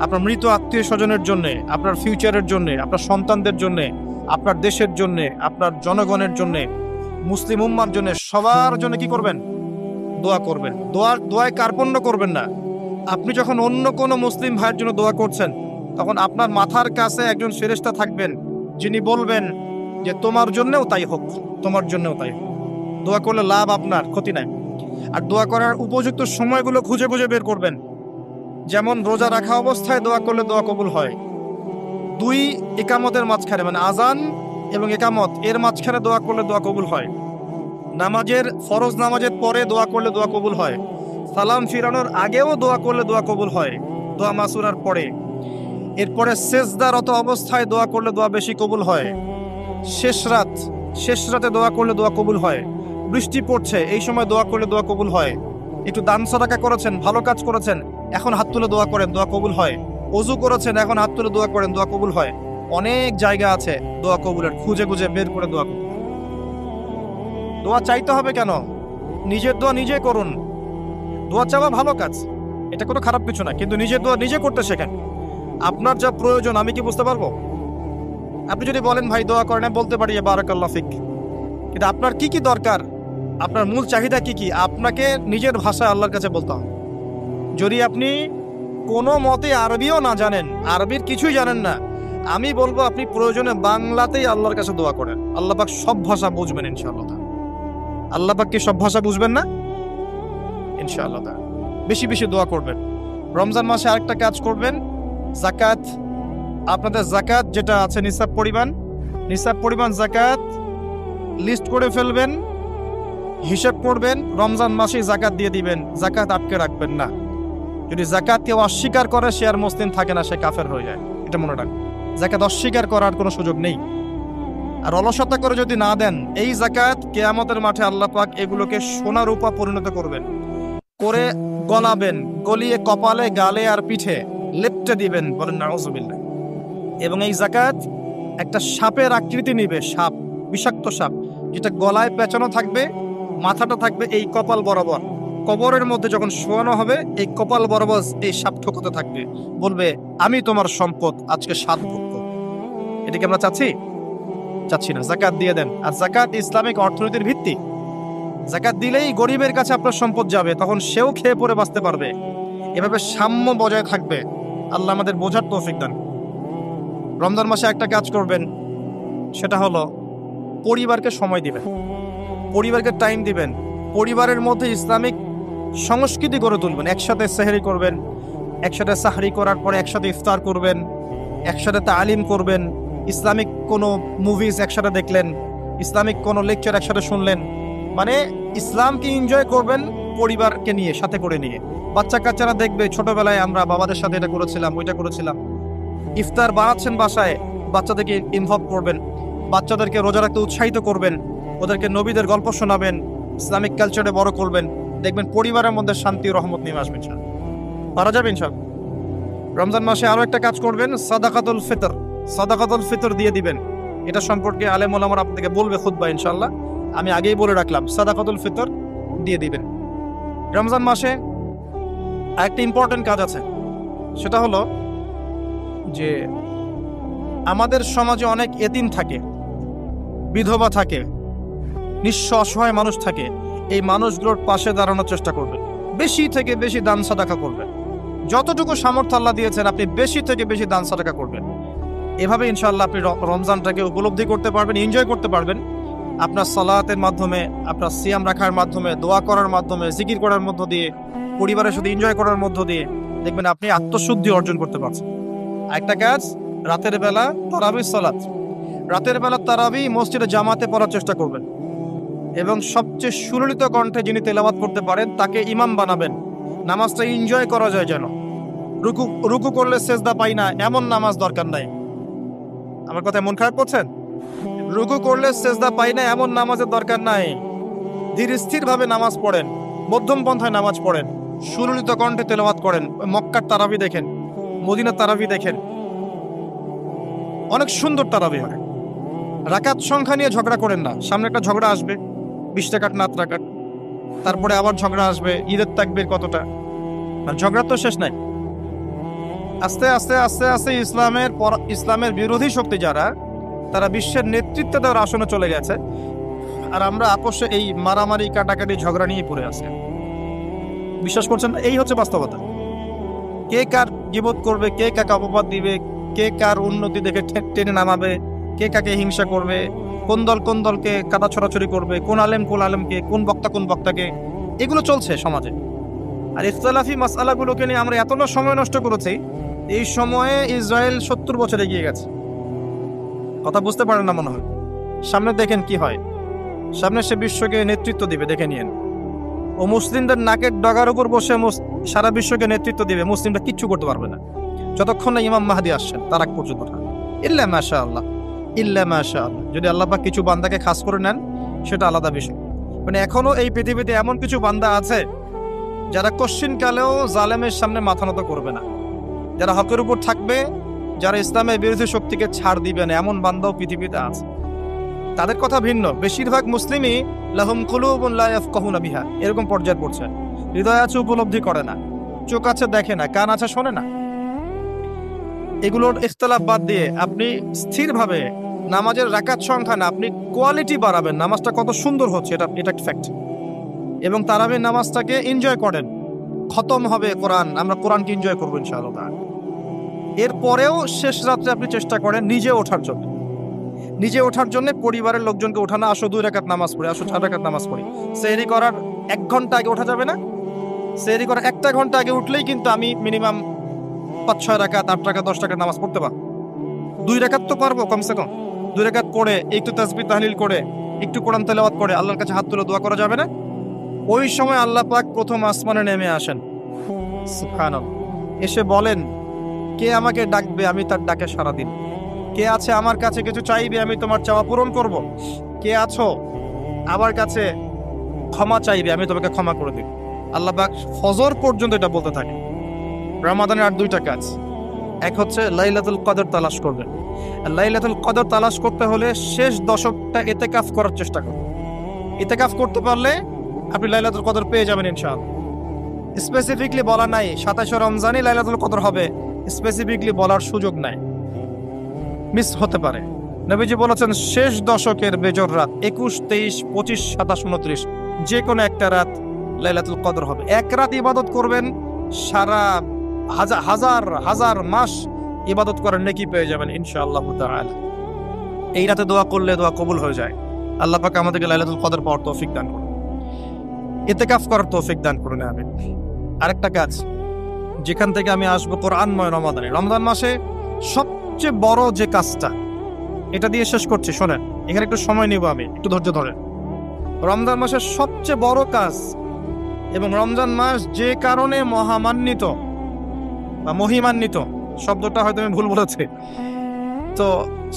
আপনার মৃত আত্মীয় স্বজনের জন্যে, আপনার ফিউচারের জন্যে, আপনার সন্তানদের জন্যে, আপনার দেশের জন্যে, আপনার জনগণের জন্যে, মুসলিম উম্মার জন্য, সবার জন্য কি করবেন? দোয়া করবেন। দোয়ায় কার্পণ্য করবেন না। আপনি যখন অন্য কোনো মুসলিম ভাইয়ের জন্য দোয়া করছেন, তখন আপনার মাথার কাছে একজন ফেরেশতা থাকবেন, যিনি বলবেন যে তোমার জন্যও তাই হোক, তোমার জন্যও তাই হোক। দোয়া করলে লাভ আপনার, ক্ষতি নাই। আর দোয়া করার উপযুক্ত সময়গুলো খুঁজে খুঁজে বের করবেন। যেমন রোজা রাখা অবস্থায় দোয়া করলে দোয়া কবুল হয়। 2 ইকামতের মাঝখানে, মানে আজান এবং একামত এর মাঝখানে দোয়া করলে দোয়া কবুল হয়। নামাজের, ফরজ নামাজের পরে দোয়া করলে দোয়া কবুল হয়। সালাম ফিরানোর আগেও দোয়া করলে দোয়া কবুল হয়, দোয়া মাসুরার পরে। এরপরে সেজদারত অবস্থায় দোয়া করলে দোয়া বেশি কবুল হয়। শেষ রাতে দোয়া করলে দোয়া কবুল হয়। বৃষ্টি পড়ছে, এই সময় দোয়া করলে দোয়া কবুল হয়। একটু দান সাদাকা করেছেন, ভালো কাজ করেছেন, এখন হাত তুলে দোয়া করেন, দোয়া কবুল হয়। ওযু করেছেন, এখন হাত তুলে দোয়া করেন, দোয়া কবুল হয়। অনেক জায়গা আছে দোয়া কবুলের, খুঁজে খুঁজে বের করে দোয়া কবুল। দোয়া চাইতে হবে কেন? নিজের দোয়া নিজে করুন। দোয়া চাওয়া ভালো কাজ, এটা কোনো খারাপ কিছু না, কিন্তু নিজের দোয়া নিজে করতে শেখেন। আপনার যা প্রয়োজন আমি কি বুঝতে পারবো? আপনি যদি বলেন ভাই দোয়া করেন, আমি বলতে পারি বারাকাল্লাহ ফিক, কিন্তু আপনার কি কি দরকার, আপনার মূল চাহিদা কি কি, আপনাকে নিজের ভাষায় আল্লাহর কাছে বলতে হবে। যদি আপনি কোনো মতে আরবিও না জানেন, আরবির কিছুই জানেন না, আমি বলবো আপনি প্রয়োজনে বাংলাতেই আল্লাহর কাছে দোয়া করেন। আল্লাহ পাক সব ভাষা বুঝবেন ইনশাআল্লাহ। আল্লাহ পাক কি সব ভাষা বুঝবেন না? ইনশাআল্লাহ। বেশি বেশি দোয়া করবেন। রমজান মাসে আরেকটা কাজ করবেন, যাকাত। আপনাদের যাকাত যেটা আছে নিসাব পরিমাণ যাকাত লিস্ট করে ফেলবেন, হিসাব করবেন, রমজান মাসে যাকাত দিয়ে দিবেন। যাকাত আটকে রাখবেন না। যদি যাকাত কেউ অস্বীকার করে, সে আর মুসলিম থাকে না, সে কাফের হয়ে যায়। এটা মনে রাখবেন, যাকাত অস্বীকার করার কোনো সুযোগ নেই। আর অলসতা করে যদি না দেন, এই যাকাত কিয়ামতের মাঠে আল্লাহ পাক এগুলোকে সোনা রূপা পরিণত করবেন, করে গলাবেন, গলিয়ে কপালে, গালে আর পিঠে লেপটে দিবেন, বলেন নাউযুবিল্লাহ। এবং এই যাকাত একটা সাপের আকৃতি নিবে, সাপ, বিষাক্ত সাপ, যেটা গলায় পেঁচানো থাকবে, মাথাটা থাকবে এই কপাল বরাবর। কবরের মধ্যে যখন শোয়ানো হবে, এই কপাল বরাবর এই সাপ ঠোকতে থাকবে, বলবে আমি তোমার সম্পদ, আজকে সাত ভুক্ত। এটাকে আমরা চাচ্ছি না। যাকাত দিয়ে দেন। আর যাকাত ইসলামিক অর্থনীতির ভিত্তি। যাকাত দিলেই গরিবের কাছে আপনার সম্পদ যাবে, তখন সেও খেয়ে পরে বাঁচতে পারবে। এভাবে সাম্য বজায় থাকবে। আল্লাহ আমাদের বোঝার তৌফিক দান। রমজান মাসে একটা কাজ করবেন, সেটা হলো পরিবারকে সময় দিবেন, পরিবারকে টাইম দিবেন। পরিবারের মধ্যে ইসলামিক সংস্কৃতি গড়ে তুলবেন। একসাথে সেহরি করবেন, একসাথে সাহরি করার পরে একসাথে ইফতার করবেন, একসাথে তালিম করবেন, ইসলামিক কোনো মুভিজ একসাথে দেখলেন, ইসলামিক কোনো লেকচার একসাথে শুনলেন। মানে ইসলামকে এনজয় করবেন পরিবারকে নিয়ে, সাথে করে নিয়ে। বাচ্চা কাচ্চারা দেখবে ছোটবেলায় আমরা বাবাদের সাথে এটা করেছিলাম, ওইটা করেছিলাম। ইফতার বানাচ্ছেন বাসায়, বাচ্চাদেরকে ইনভলভ করবেন, বাচ্চাদেরকে রোজা রাখতে উৎসাহিত করবেন, ওদেরকে নবীদের গল্প শোনাবেন, ইসলামিক কালচারে বড় করবেন। দেখবেন পরিবারের মধ্যে শান্তি ও রহমত নেমে আসবে ইনশাআল্লাহ। পারা যাবে ইনশাআল্লাহ। রমজান মাসে আরো একটা কাজ করবেন, সাদাকাতুল ফিতর দিয়ে দিবেন। এটা সম্পর্কে আলেম ওলামারা আপনাদেরকে বলবে খুতবা ইনশাআল্লাহ, আমি আগেই বলে রাখলাম, সাদাকাতুল ফিতর দিয়ে দিবেন। রমজান মাসে একটা ইম্পর্টেন্ট কাজ আছে, সেটা হলো যে আমাদের সমাজে অনেক এতিম থাকে, বিধবা থাকে, নিঃস্ব অসহায় মানুষ থাকে। এই মানুষগুলোর পাশে দাঁড়ানোর চেষ্টা করবেন। বেশি থেকে বেশি দান সাদাকা করবেন। যতটুকু সামর্থ্য আল্লাহ দিয়েছেন, আপনি বেশি থেকে বেশি দান সাদাকা করবেন। এভাবে ইনশাআল্লাহ আপনি রমজানটাকে উপলব্ধি করতে পারবেন, এনজয় করতে পারবেন। আপনার সালাতের মাধ্যমে, আপনার সিয়াম রাখার মাধ্যমে, দোয়া করার মাধ্যমে, জিকির করার মধ্য দিয়ে, পরিবারের সাথে এনজয় করার মধ্য দিয়ে দেখবেন আপনি আত্মশুদ্ধি অর্জন করতে পারছেন। একটা কাজ, রাতের বেলা তারাবি সালাত, রাতের বেলা তারাবি মসজিদে জামাতে পড়ার চেষ্টা করবেন। এবং সবচেয়ে সুললিত কণ্ঠে যিনি তেলাওয়াত করতে পারেন তাকে ইমাম বানাবেন। নামাজটা এনজয় করা যায় যেন। রুকু করলে সেজদা পাই না, এমন নামাজ দরকার নাই। আমার কথা মন খারাপ করছেন? রুকু করলে সেজদা পাই না, এমন নামাজের দরকার নাই। ধীর স্থিরভাবে নামাজ পড়েন, মধ্যম পন্থায় নামাজ পড়েন, সুললিত কণ্ঠে তেলাওয়াত করেন, মক্কার তারাবি দেখেন, মদিনার তারাবি দেখেন, অনেক সুন্দর তারাবি হয়। রাকাত সংখ্যা নিয়ে ঝগড়া করেন না। সামনে একটা ঝগড়া আসবে, 20 রাকাত না 8 রাকাত, তারপরে আবার ঝগড়া আসবে ঈদের তাকবীর কতটা, আর ঝগড়া তো শেষ নাই। আস্তে আস্তে আস্তে আস্তে ইসলামের বিরোধী শক্তি যারা, তারা বিশ্বের নেতৃত্ব দেওয়ার আসনে চলে গেছে, আর আমরা আপোষে এই মারামারি কাটাকাটি ঝগড়া নিয়ে পড়ে আছি। বিশ্বাস করছেন? এই হচ্ছে বাস্তবতা। কে কার গীবত করবে, কে কাকে অপবাদ দিবে, কে কার উন্নতি দেখে টেনে নামাবে, কে কাকে হিংসা করবে, কোন দলকে কাদা ছড়াছড়ি করবে, কোন আলেমকে, কোন বক্তাকে, এগুলো চলছে সমাজে। আর ইখতিলাফি মাসআলাগুলোকে নিয়ে আমরা এতটা সময় নষ্ট করেছি, এই সময়ে ইসরায়েল 70 বছর এগিয়ে গেছে। কথা বুঝতে পারেন না মনে হয়। সামনে দেখেন কি হয়, সামনে সে বিশ্বকে নেতৃত্ব দিবে, দেখে নিয়েন। ও মুসলিমদের নাকের ডগার উপর বসে সারা বিশ্বকে নেতৃত্ব দিবে, মুসলিমরা কিচ্ছু করতে পারবে না যতক্ষণ না ইমাম মাহদী আসছেন, তার আগ পর্যন্ত। ইল্লা মাশাআল্লাহ, ইল্লা মাশাআল্লাহ, যদি আল্লাহ পাক কিছু বান্দাকে খাস করে নেন সেটা আলাদা বিষয়। মানে এখনো এই পৃথিবীতে এমন কিছু বান্দা আছে যারা কশ্চিন কালেও জালেমের সামনে মাথা নত করবে না, যারা হকের উপর থাকবে, যারা ইসলামের বিরোধী শক্তিকে ছাড় দিবে না, এমন বান্দাও পৃথিবীতে আছে। তাদের কথা ভিন্ন। বেশিরভাগ মুসলিমই লাহুম কুলুবুন লা ইয়াফকাহুনা বিহা, এরকম পর্যায়ে পড়ছে। হৃদয় আছে, উপলব্ধি করে না, চোখ আছে দেখে না, কান আছে শোনে না। এগুলোর ইখতিলাফ বাদ দিয়ে আপনি স্থিরভাবে নামাজের রাকাত সংখ্যা না, আপনি কোয়ালিটি বাড়াবেন। নামাজটা কত সুন্দর হচ্ছে, এটা একটা ফ্যাক্ট। এবং তারাবির নামাজটাকে এনজয় করেন। খতম হবে কোরআন, আমরা কোরআনকে এনজয় করবো ইনশাআল্লাহ। এরপরেও শেষ রাত্রে আপনি চেষ্টা করেন নিজে ওঠার জন্য পরিবারের লোকজনকে ওঠানো, আসো 2 রাকাত নামাজ পড়ি, আসো 4 রাকাত নামাজ পড়ি। সেহরি করার 1 ঘন্টা আগে ওঠা যাবে না? সেহরি করার 1 ঘন্টা আগে উঠলেই কিন্তু আমি মিনিমাম 5-6 রাকাত, 8 রাকাত, 10 রাকাত নামাজ পড়তে পারবো। 2 রাকাত তো পারবো কমসে কম। 2 রাকাত পড়ে একটু তাসবিহ তাহলিল করে, একটু কোরআন তেলাওয়াত করে আল্লাহর কাছে হাত তুলে দোয়া করা যাবে না? ওই সময় আল্লাহ পাক প্রথম আসমানে নেমে আসেন, সুবহানাল্লাহ, এসে বলেন, কে আমাকে ডাকবে, আমি তার ডাকে সাড়া দিন। কে আছে আমার কাছে কিছু চাইবে, আমি তোমার চাওয়া পূরণ করব। কে আছো আমার কাছে ক্ষমা চাইবে, আমি তোমাকে ক্ষমা করে দিব। আল্লাহ পাক ফজর পর্যন্ত এটা বলতে থাকে। রমাদানের আর 2টা কাজ। এক হচ্ছে লাইলাতুল কদর তালাশ করবেন। লাইলাতুল কদর তালাশ করতে হলে শেষ দশকটা ইতিকাফ করার চেষ্টা করুন। ইতিকাফ করতে পারলে আপনি লাইলাতুল কদর পেয়ে যাবেন ইনশাআল্লাহ। স্পেসিফিকলি বলা নাই 27 রমজানই লাইলাতুল কদর হবে, স্পেসিফিকলি বলার সুযোগ নাই, মিস হতে পারে। নবীজি বলেছেন শেষ দশকের বেজর রাত 21, 23, 25, 27, 29 যে কোনো একটা রাত লাইলাতুল কদর হবে। এক রাত ইবাদত করবেন, সারা হাজার মাস ইবাদত করার নেকি পেয়ে যাবেন ইনশাআল্লাহ তাআলা। এই রাতে দোয়া করলে দোয়া কবুল হয়ে যায়। আল্লাহ পাক আমাদেরকে লাইলাতুল কদর পাওয়ার তৌফিক দান করুন, ইতিকাফ করার তৌফিক দান করুন। আমিন। আরেকটা কাজ যেখান থেকে আমি আসবো, কোরআনময় রমাদানে, রমজান মাসে সবচেয়ে বড় যে কাজটা, এটা দিয়ে শেষ করছি, শোনেন, এখানে একটু সময় নিব, আমি একটু ধৈর্য ধরেন। রমজান মাসের সবচেয়ে বড় কাজ, এবং রমজান মাস যে কারণে মহামান্বিত বা মহিমান্বিত, শব্দটা হয়তো আমি ভুল বলেছি, তো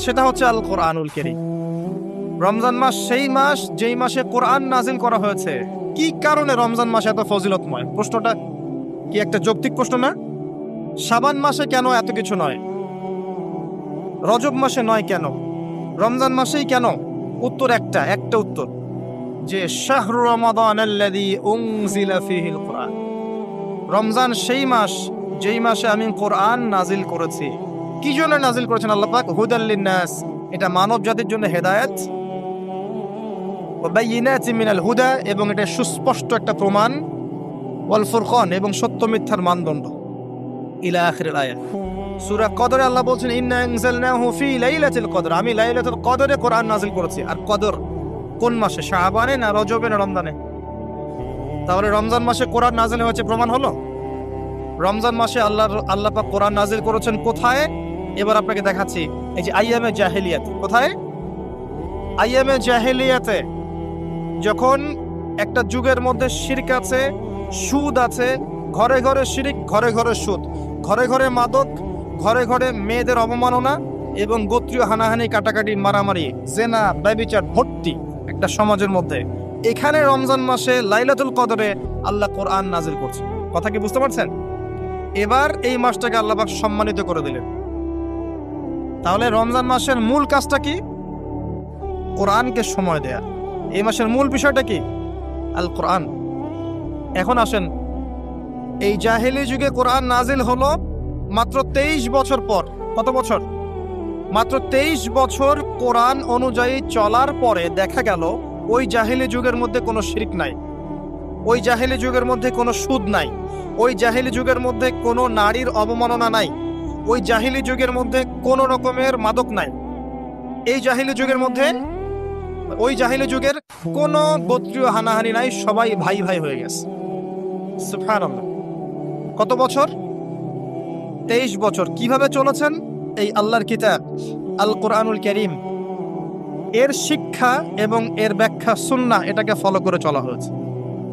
সেটা হচ্ছে আল কোরআনুল কারীম। রমজান মাস সেই মাস যেই মাসে কোরআন নাজিল করা হয়েছে। কি কারণে রমজান মাসে এত ফজিলতময়? প্রশ্নটা কি একটা যৌক্তিক প্রশ্ন না? শাবান মাসে কেন এত কিছু নয়? রজব মাসে নয় কেন? রমজান মাসেই কেন? উত্তর একটা উত্তর, যে শাহরু রমাদানাল্লাযী উনজিলা ফীহিল কুরআন। রমজান সেই মাস যেই মাসে আমি কোরআন নাজিল করেছি। কি জন্য নাজিল করেছেন আল্লাহ পাক? হুদাল লিন্নাস, এটা মানব জাতির জন্য হেদায়েত, ওয়া বাইয়িনাতিন মিনাল হুদা, এবং এটা সুস্পষ্ট একটা প্রমাণ, ওয়াল ফুরকান, এবং সত্য মিথ্যার মানদণ্ড, ইলা আখিরিল আয়াত। সূরা কদরে আল্লাহ বলছেন ইন্না আনজালনাহু ফি লাইলাতুল কদর, আমি লাইলাতুল কদরে কোরআন নাজিল করেছি। আর কদর কোন মাসে? শাবানে না রজবে না রমজানে? তাহলে রমজান মাসে কোরআন নাজিল হয়েছে, প্রমাণ হলো। রমজান মাসে আল্লাহ পাক কোরআন নাজিল করেছেন কোথায়? এবার আপনাকে দেখাচ্ছি। এই যে আইয়ামে জাহেলিয়াত। কোথায়? আইয়ামে জাহেলিয়াতে, যখন একটা যুগের মধ্যে শিরক আছে, সুদ আছে, ঘরে ঘরে শিরক, ঘরে ঘরে সুদ, ঘরে ঘরে মাদক, ঘরে ঘরে মেয়েদের অবমাননা, এবং গোত্রীয় হানাহানি, কাটাকাটি, মারামারি, জেনা, ব্যভিচার ভর্তি একটা সমাজের মধ্যে। এখানে রমজান মাসে লাইলাতুল কদরে আল্লাহ কোরআন নাজিল করছে। কথা কি বুঝতে পারছেন? এবার এই মাসটাকে আল্লাহ পাক সম্মানিত করে দিলেন। তাহলে রমজান মাসের মূল কাজটা কি? কোরআনকে সময় দেয়া। এই মাসের মূল বিষয়টা কি? আল কোরআন। এখন আসেন, এই জাহেলি যুগে কোরআন নাজিল হলো মাত্র 23 বছর পর। কত বছর? মাত্র 23 বছর কোরআন অনুযায়ী চলার পরে দেখা গেল ওই জাহেলি যুগের মধ্যে কোনো শিরক নাই, ওই জাহেলি যুগের মধ্যে কোনো সুদ নাই, ওই জাহেলি যুগের মধ্যে কোনো নারীর অবমাননা নাই, ওই জাহেলি যুগের মধ্যে কোনো রকমের মাদক নাই, এই জাহেলি যুগের মধ্যে ওই জাহেলি যুগের কোনো গোত্রীয় হানাহানি নাই, সবাই ভাই ভাই হয়ে গেছে। সুবহানাল্লাহ। কত বছর? 23 বছর। কিভাবে চলেছেন? এই আল্লাহর কিতাব আল কোরআনুল কারীম, এর শিক্ষা এবং এর ব্যাখ্যা সুন্নাহ, এটাকে ফলো করে চলা হয়েছে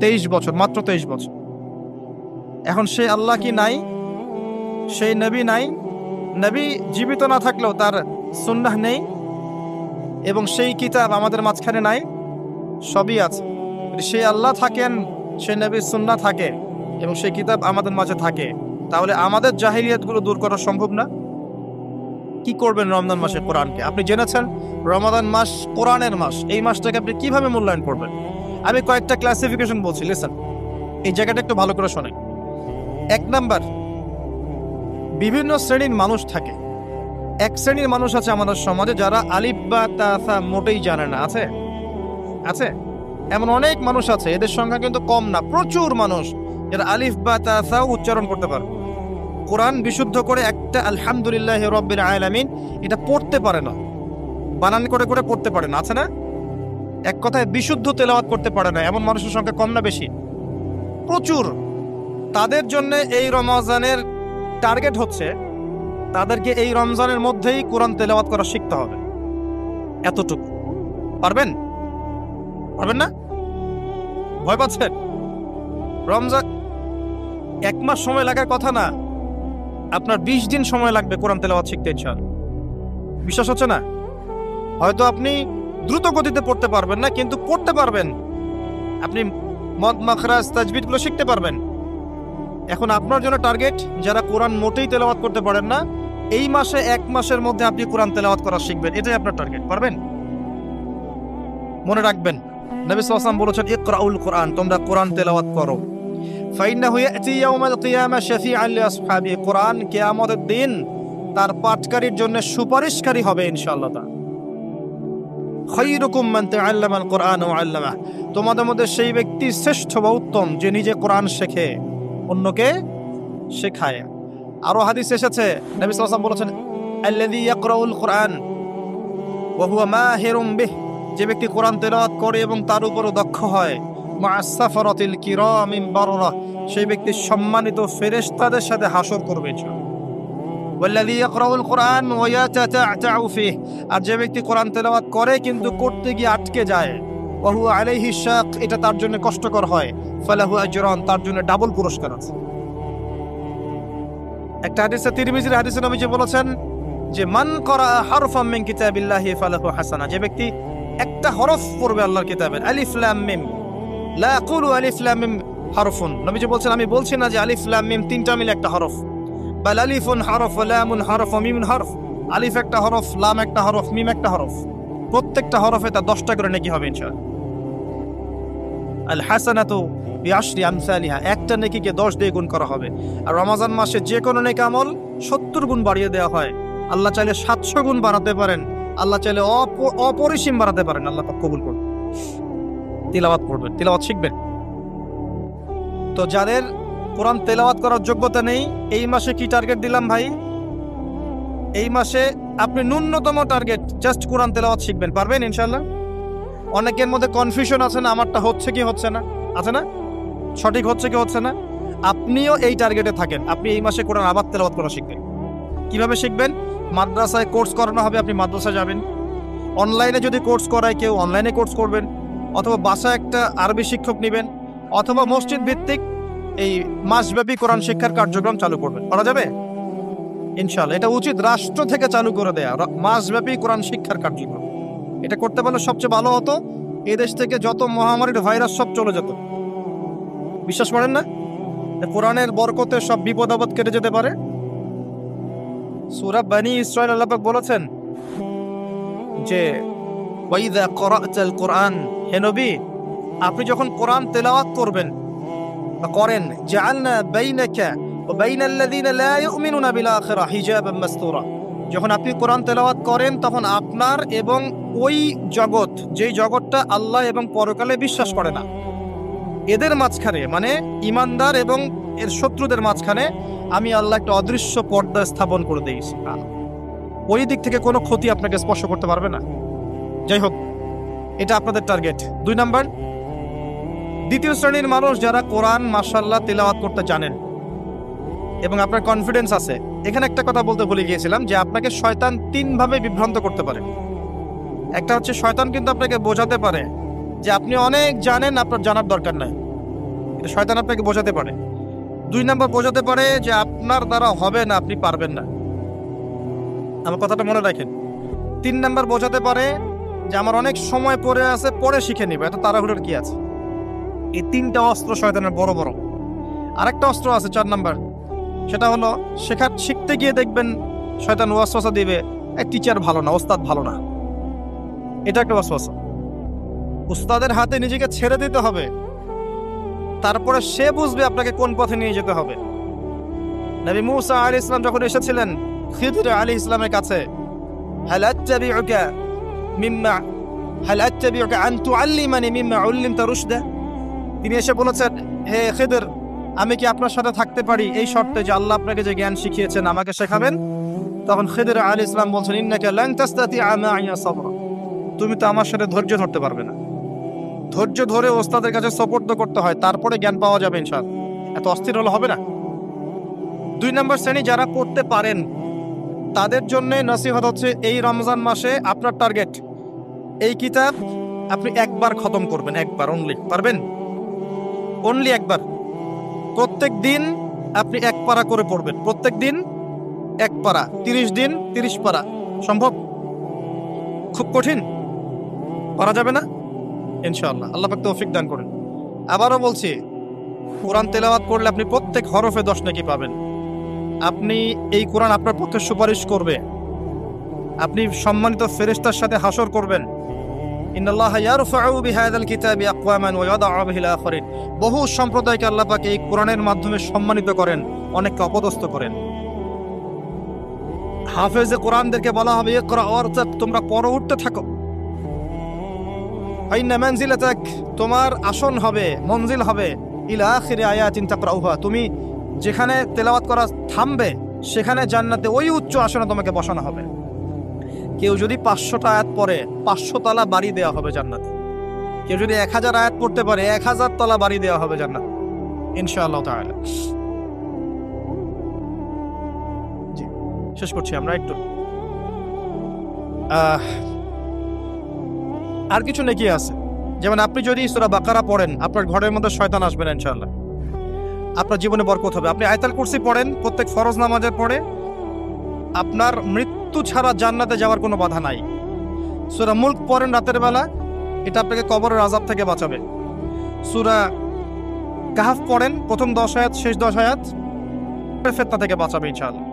23 বছর, মাত্র 23 বছর। এখন সেই আল্লাহ কি নাই? সেই নবী নাই? নবী জীবিত না থাকলেও তার সুন্নাহ নেই এবং সেই কিতাব আমাদের মাঝখানে নাই? সবই আছে। সেই আল্লাহ থাকেন, সেই নবীর সুন্নাহ থাকে এবং সেই কিতাব আমাদের মাঝে থাকে, তাহলে আমাদের জাহিলিয়াতগুলো দূর করা সম্ভব না? কি করবেন রমজান মাসে কোরআনকে? আপনি জেনেছেন রমাদান মাস কোরআনের মাস, এই মাসটাকে আপনি কিভাবে মূল্যায়ন করবেন? আমি কয়েকটা ক্লাসিফিকেশন বলছি, লিসেন, এই জায়গাটা একটু ভালো করে শোনেন। 1 নাম্বার, বিভিন্ন শ্রেণীর মানুষ থাকে। এক শ্রেণীর মানুষ আছে আমাদের সমাজে যারা আলিফ বা তাসা মোটেই জানে না। আছে? আছে? এমন অনেক মানুষ আছে, এদের সংখ্যা কিন্তু কম না, প্রচুর মানুষ যারা আলিফ বা তাসা উচ্চারণ করতে পারে, কোরআন বিশুদ্ধ করে একটা আলহামদুলিল্লাহি রাব্বিল আলামিন এটা পড়তে পারে না, বানান করে করে পড়তে পারে না। আছে না? এক কথায় বিশুদ্ধ তেলাওয়াত করতে পারে না, এমন মানুষের সংখ্যা কম না বেশি? প্রচুর। তাদের জন্য এই রমজানের টার্গেট হচ্ছে তাদেরকে এই রমজানের মধ্যেই কোরআন তেলাওয়াত করা শিখতে হবে। এতটুকু পারবেন? পারবেন না? ভয় পাচ্ছেন? রমজান 1 মাস সময় লাগার কথা না, আপনার 20 দিন সময় লাগবে কোরআন তেলাওয়াত শিখতে ইনশাআল্লাহ। বিশ্বাস হচ্ছে না? হয়তো আপনি দ্রুত গতিতে পড়তে পারবেন না, কিন্তু পড়তে পারবেন। আপনি মদ মাখরাজ তাজবিদগুলো শিখতে পারবেন। এখন আপনার জন্য টার্গেট যারা কোরআন মোটেই তেলাওয়াত করতে পারেন না, এই মাসে 1 মাসের মধ্যে আপনি কোরআন তেলাওয়াত করা শিখবেন, এটাই আপনার টার্গেট। পারবেন? মনে রাখবেন, নবী সাল্লাল্লাহু আলাইহি ওয়াসাল্লাম বলেছেন ইকরাউল কোরআন, তোমরা কোরআন তেলাওয়াত করো। ফাইন্নাহু ইয়াতি ইয়াউমাল কিয়ামা শাফিআন লিআসহাবি, কোরআন কিয়ামতের দিন তার পাঠকারীর জন্য সুপারিশকারী হবে ইনশাআল্লাহ। তা খায়রুকুম মান তাআল্লামাল কোরআন ওয়া আল্লামাহ, তোমাদের মধ্যে সেই ব্যক্তি শ্রেষ্ঠ বা উত্তম যে নিজে কোরআন শেখে, অন্যকে শেখায়। আরো হাদিস এসেছে, নবী সাল্লাল্লাহু আলাইহি ওয়াসাল্লাম বলেছেন আল্লাযী ইয়াকরাউল কোরআন ওয়া হুয়া মাহিরুম বিহ, যে ব্যক্তি কোরআন তেলাওয়াত করে এবং তার উপরও দক্ষ হয়, মা'আস সাফারাতিল কিরামিল বাররা, সেই ব্যক্তি সম্মানিত ফেরেশতাদের সাথে হাসর করবে ইনশাআল্লাহ। ওয়াল্লাযী ইয়াকরাউল কোরআন ওয়া ইয়াতাতা'তাউ ফিহি, আর যে ব্যক্তি কোরআন তেলাওয়াত করে কিন্তু করতে গিয়ে আটকে যায়, ওয়া হুয়া আলাইহি শাক, এটা তার জন্য কষ্টকর হয়, ফালাহু আজরান, তার জন্য ডাবল পুরস্কার আছে। একটা হাদিসে, তিরমিজির হাদিসে নবীজি বলেছেন যে মান করা হারফাম মিন কিতাবিল্লাহি ফালাহু হাসানা, যে ব্যক্তি একটা হরফ পড়বে আল্লাহর কিতাবের, আলিফ লাম মিম, লা আকুলু আলিফ লাম মিম হারফুন, নবীজি বলছেন আমি বলছি না যে আলিফ লাম মিম তিনটা মিলে একটা হরফ, বাল আলিফুন হরফ ওয়া লামুন হরফ ওয়া মিমুন হরফ, আলিফ একটা হরফ, লাম একটা হরফ, মিম একটা হরফ, প্রত্যেকটা হরফে তার 10টা করে নেকি হবে ইনশাআল্লাহ। আল হাসানাতু বিআশরি আমসালিহা, একটা নেকিকে 10 দিয়ে গুণ করা হবে। আর রমজান মাসে যে কোনো নেক আমল 70 গুণ বাড়িয়ে দেওয়া হয়। আল্লাহ চাইলে 700 গুণ বাড়াতে পারেন, আল্লাহ চাইলে অপরিসীম বাড়াতে পারেন। আল্লাহ পাক কবুল করুন। তিলাওয়াত করবেন, তিলাওয়াত শিখবেন। তো যাদের কোরআন তেলাওয়াত করার যোগ্যতা নেই, এই মাসে কি টার্গেট দিলাম ভাই? এই মাসে আপনি ন্যূনতম টার্গেট জাস্ট কোরআন তেলাওয়াত শিখবেন। পারবেন ইনশাআল্লাহ? অনেকের মধ্যে কনফিউশন আছে না, আমারটা হচ্ছে কি হচ্ছে না, আছে না, সঠিক হচ্ছে কি হচ্ছে না। আপনিও এই টার্গেটে থাকেন, আপনি এই মাসে কোরআন আবার তেলাওয়াত করা শিখবেন। কিভাবে শিখবেন? মাদ্রাসায় কোর্স করানো হবে, আপনি মাদ্রাসায় যাবেন। অনলাইনে যদি কোর্স করায় কেউ, অনলাইনে কোর্স করবেন, অথবা বাসায় একটা আরবি শিক্ষক নেবেন, অথবা মসজিদ ভিত্তিক এই মাসব্যাপী কোরআন শিক্ষার কার্যক্রম চালু করবেন। করা যাবে ইনশাআল্লাহ। এটা উচিত রাষ্ট্র থেকে চালু করে দেয়া মাসব্যাপী কোরআন শিক্ষার কার্যক্রম। এটা করতে পারলে সবচেয়ে ভালো হতো। এদেশ থেকে যত মহামারীর ভাইরাস সব চলে যেত। বিশ্বাস করেন না? কোরআনের বরকতে সব বিপদ আপদ কেটে যেতে পারে। সূরা বনী ইসরাঈল আল্লাহ পাক বলেছেন যে ওয়াইযা ক্বরা'তাল কুরআন, হে নবী আপনি যখন কোরআন তেলাওয়াত করবেন বা করেন, জাআলনা বাইনাকা ওয়া বাইনাল্লাযীনা লা ইউমিনুনা বিল আখিরাহ হিজাবাম মাসতুরা, যখন আপনি কোরআন তেলাওয়াত করেন তখন আপনার এবং ওই জগৎ, যেই জগৎটা আল্লাহ এবং পরকালে বিশ্বাস করে না, এদের মাঝখানে মানে ইমানদার এবং এর শত্রুদের মাঝখানে আমি আল্লাহ একটা অদৃশ্য পর্দা স্থাপন করে দিয়েছি। ওই দিক থেকে কোনো ক্ষতি আপনাকে স্পর্শ করতে পারবে না। যাই হোক, এটা আপনাদের টার্গেট। 2 নাম্বার, দ্বিতীয় শ্রেণীর মানুষ যারা কোরআন মাশাআল্লাহ তিলাওয়াত করতে জানেন এবং আপনার কনফিডেন্স আছে। এখানে একটা কথা বলতে ভুলে গিয়েছিলাম যে আপনাকে শয়তান 3 ভাবে বিভ্রান্ত করতে পারে। একটা হচ্ছে শয়তান কিন্তু আপনাকে বোঝাতে পারে যে আপনি অনেক জানেন, আপনার জানার দরকার নাই। এটা শয়তান আপনাকে বোঝাতে পারে। 2 নাম্বার, বোঝাতে পারে যে আপনার দ্বারা হবে না, আপনি পারবেন না। আমার কথাটা মনে রাখেন। 3 নাম্বার, বোঝাতে পারে যে আমার অনেক সময় পড়ে আছে, পরে শিখে নিব, এত তাড়াহুড়োর কি আছে। এই 3টা অস্ত্র শয়তানের বড় বড়। আরেকটা অস্ত্র আছে 4 নাম্বার, সেটা হলো শিখতে গিয়ে দেখবেন শয়তান ওয়াসওয়াসা দিবে, এক টিচার ভালো না, ওস্তাদ ভালো না। এটা একটা ওয়াসওয়াসা। উস্তাদের হাতে নিজেকে ছেড়ে দিতে হবে, তারপরে সে বুঝবে আপনাকে কোন পথে নিয়ে যেতে হবে। নবী মূসা আলাইহিস সালাম যখন এসেছিলেন খিদর আলাইহিস সালামের কাছে, হাল আত্তাবিউকা আন তুআল্লিমানি মিম্মা উল্লিমতা রুশদা, তিনি এসে বলেছেন, হে খিদর আমি কি আপনার সাথে থাকতে পারি এই শর্তে যে আল্লাহ আপনাকে যে জ্ঞান শিখিয়েছেন আমাকে শেখাবেন? তখন খিদর আলাইহিস সালাম বলছেন, ইন্নাকা লান তাসতাতিআ মা'ইয়া সাবরা, তুমি তো আমার সাথে ধৈর্য ধরতে পারবে না। ধৈর্য ধরে ওস্তাদের কাছে সুপর্দ করতে হয়, তারপরে জ্ঞান পাওয়া যাবে ইনশাআল্লাহ। এত অস্থির হলে হবে না। 2 নম্বর শ্রেণী যারা পড়তে পারেন তাদের জন্য নসিহত হচ্ছে, এই রমজান মাসে আপনার টার্গেট এই কিতাব আপনি একবার খতম করবেন, একবার অনলি। পারবেন? অনলি একবার। প্রত্যেক দিন আপনি 1 পারা করে পড়বেন, প্রত্যেক দিন 1 পারা, 30 দিন 30 পারা। সম্ভব? খুব কঠিন? পারা যাবে না? ইনশাআল্লাহ আল্লাহ পাক তৌফিক দান করেন। আবারও বলছি, কোরআন তেলাওয়াত করলে আপনি প্রত্যেক হরফে 10 নেকি পাবেন। আপনি এই কোরআন আপনার পক্ষে সুপারিশ করবে, আপনি সম্মানিত ফেরেশতার সাথে হাসর করবেন। ইন্নাল্লাহা ইয়ারফাউ বিহাযাল কিতাবি আকওয়ামান ওয়া ইয়াদাউ বিহিল আখারিন, বহু সম্প্রদায়কে আল্লাহ পাক এই কোরআনের মাধ্যমে সম্মানিত করেন, অনেককে অপদস্থ করেন। হাফেজে কোরআনদেরকে বলা হবে, ইকরা ওয়ারতাক, তোমরা পড়ো, উঠতে থাকো। আইনা মানজিলাতাক, তোমার আসন হবে, মঞ্জিল হবে, ইলা আখিরি আয়াতিন তাকরাউহা, তুমি যেখানে তেলাওয়াত করা থামবে সেখানে জান্নাতে ওই উচ্চ আসনে তোমাকে বসানো হবে। কেউ যদি 500টা আয়াত পড়ে 500 তলা বাড়ি দেওয়া হবে জান্নাতে। কেউ যদি 1000 আয়াত পড়তে পারে 1000 তলা বাড়ি দেওয়া হবে জান্নাতে ইনশাআল্লাহ তাআলা। জি, শেষ করছি আমরা একটু। আর কিছু নেকি আছে, যেমন আপনি যদি সূরা বাকারা পড়েন আপনার ঘরের মধ্যে শয়তান আসবে না ইনশাআল্লাহ, আপনার জীবনে বরকত হবে। আপনি আয়াতুল কুরসি পড়েন প্রত্যেক ফরজ নামাজের পরে, আপনার মৃত্যু ছাড়া জান্নাতে যাওয়ার কোনো বাধা নাই। সূরা মুলক পড়েন রাতের বেলা, এটা আপনাকে কবরের আযাব থেকে বাঁচাবে। সূরা কাহফ পড়েন প্রথম 10 আয়াত শেষ 10 আয়াত, ফিতনা থেকে বাঁচাবে ইনশাআল্লাহ।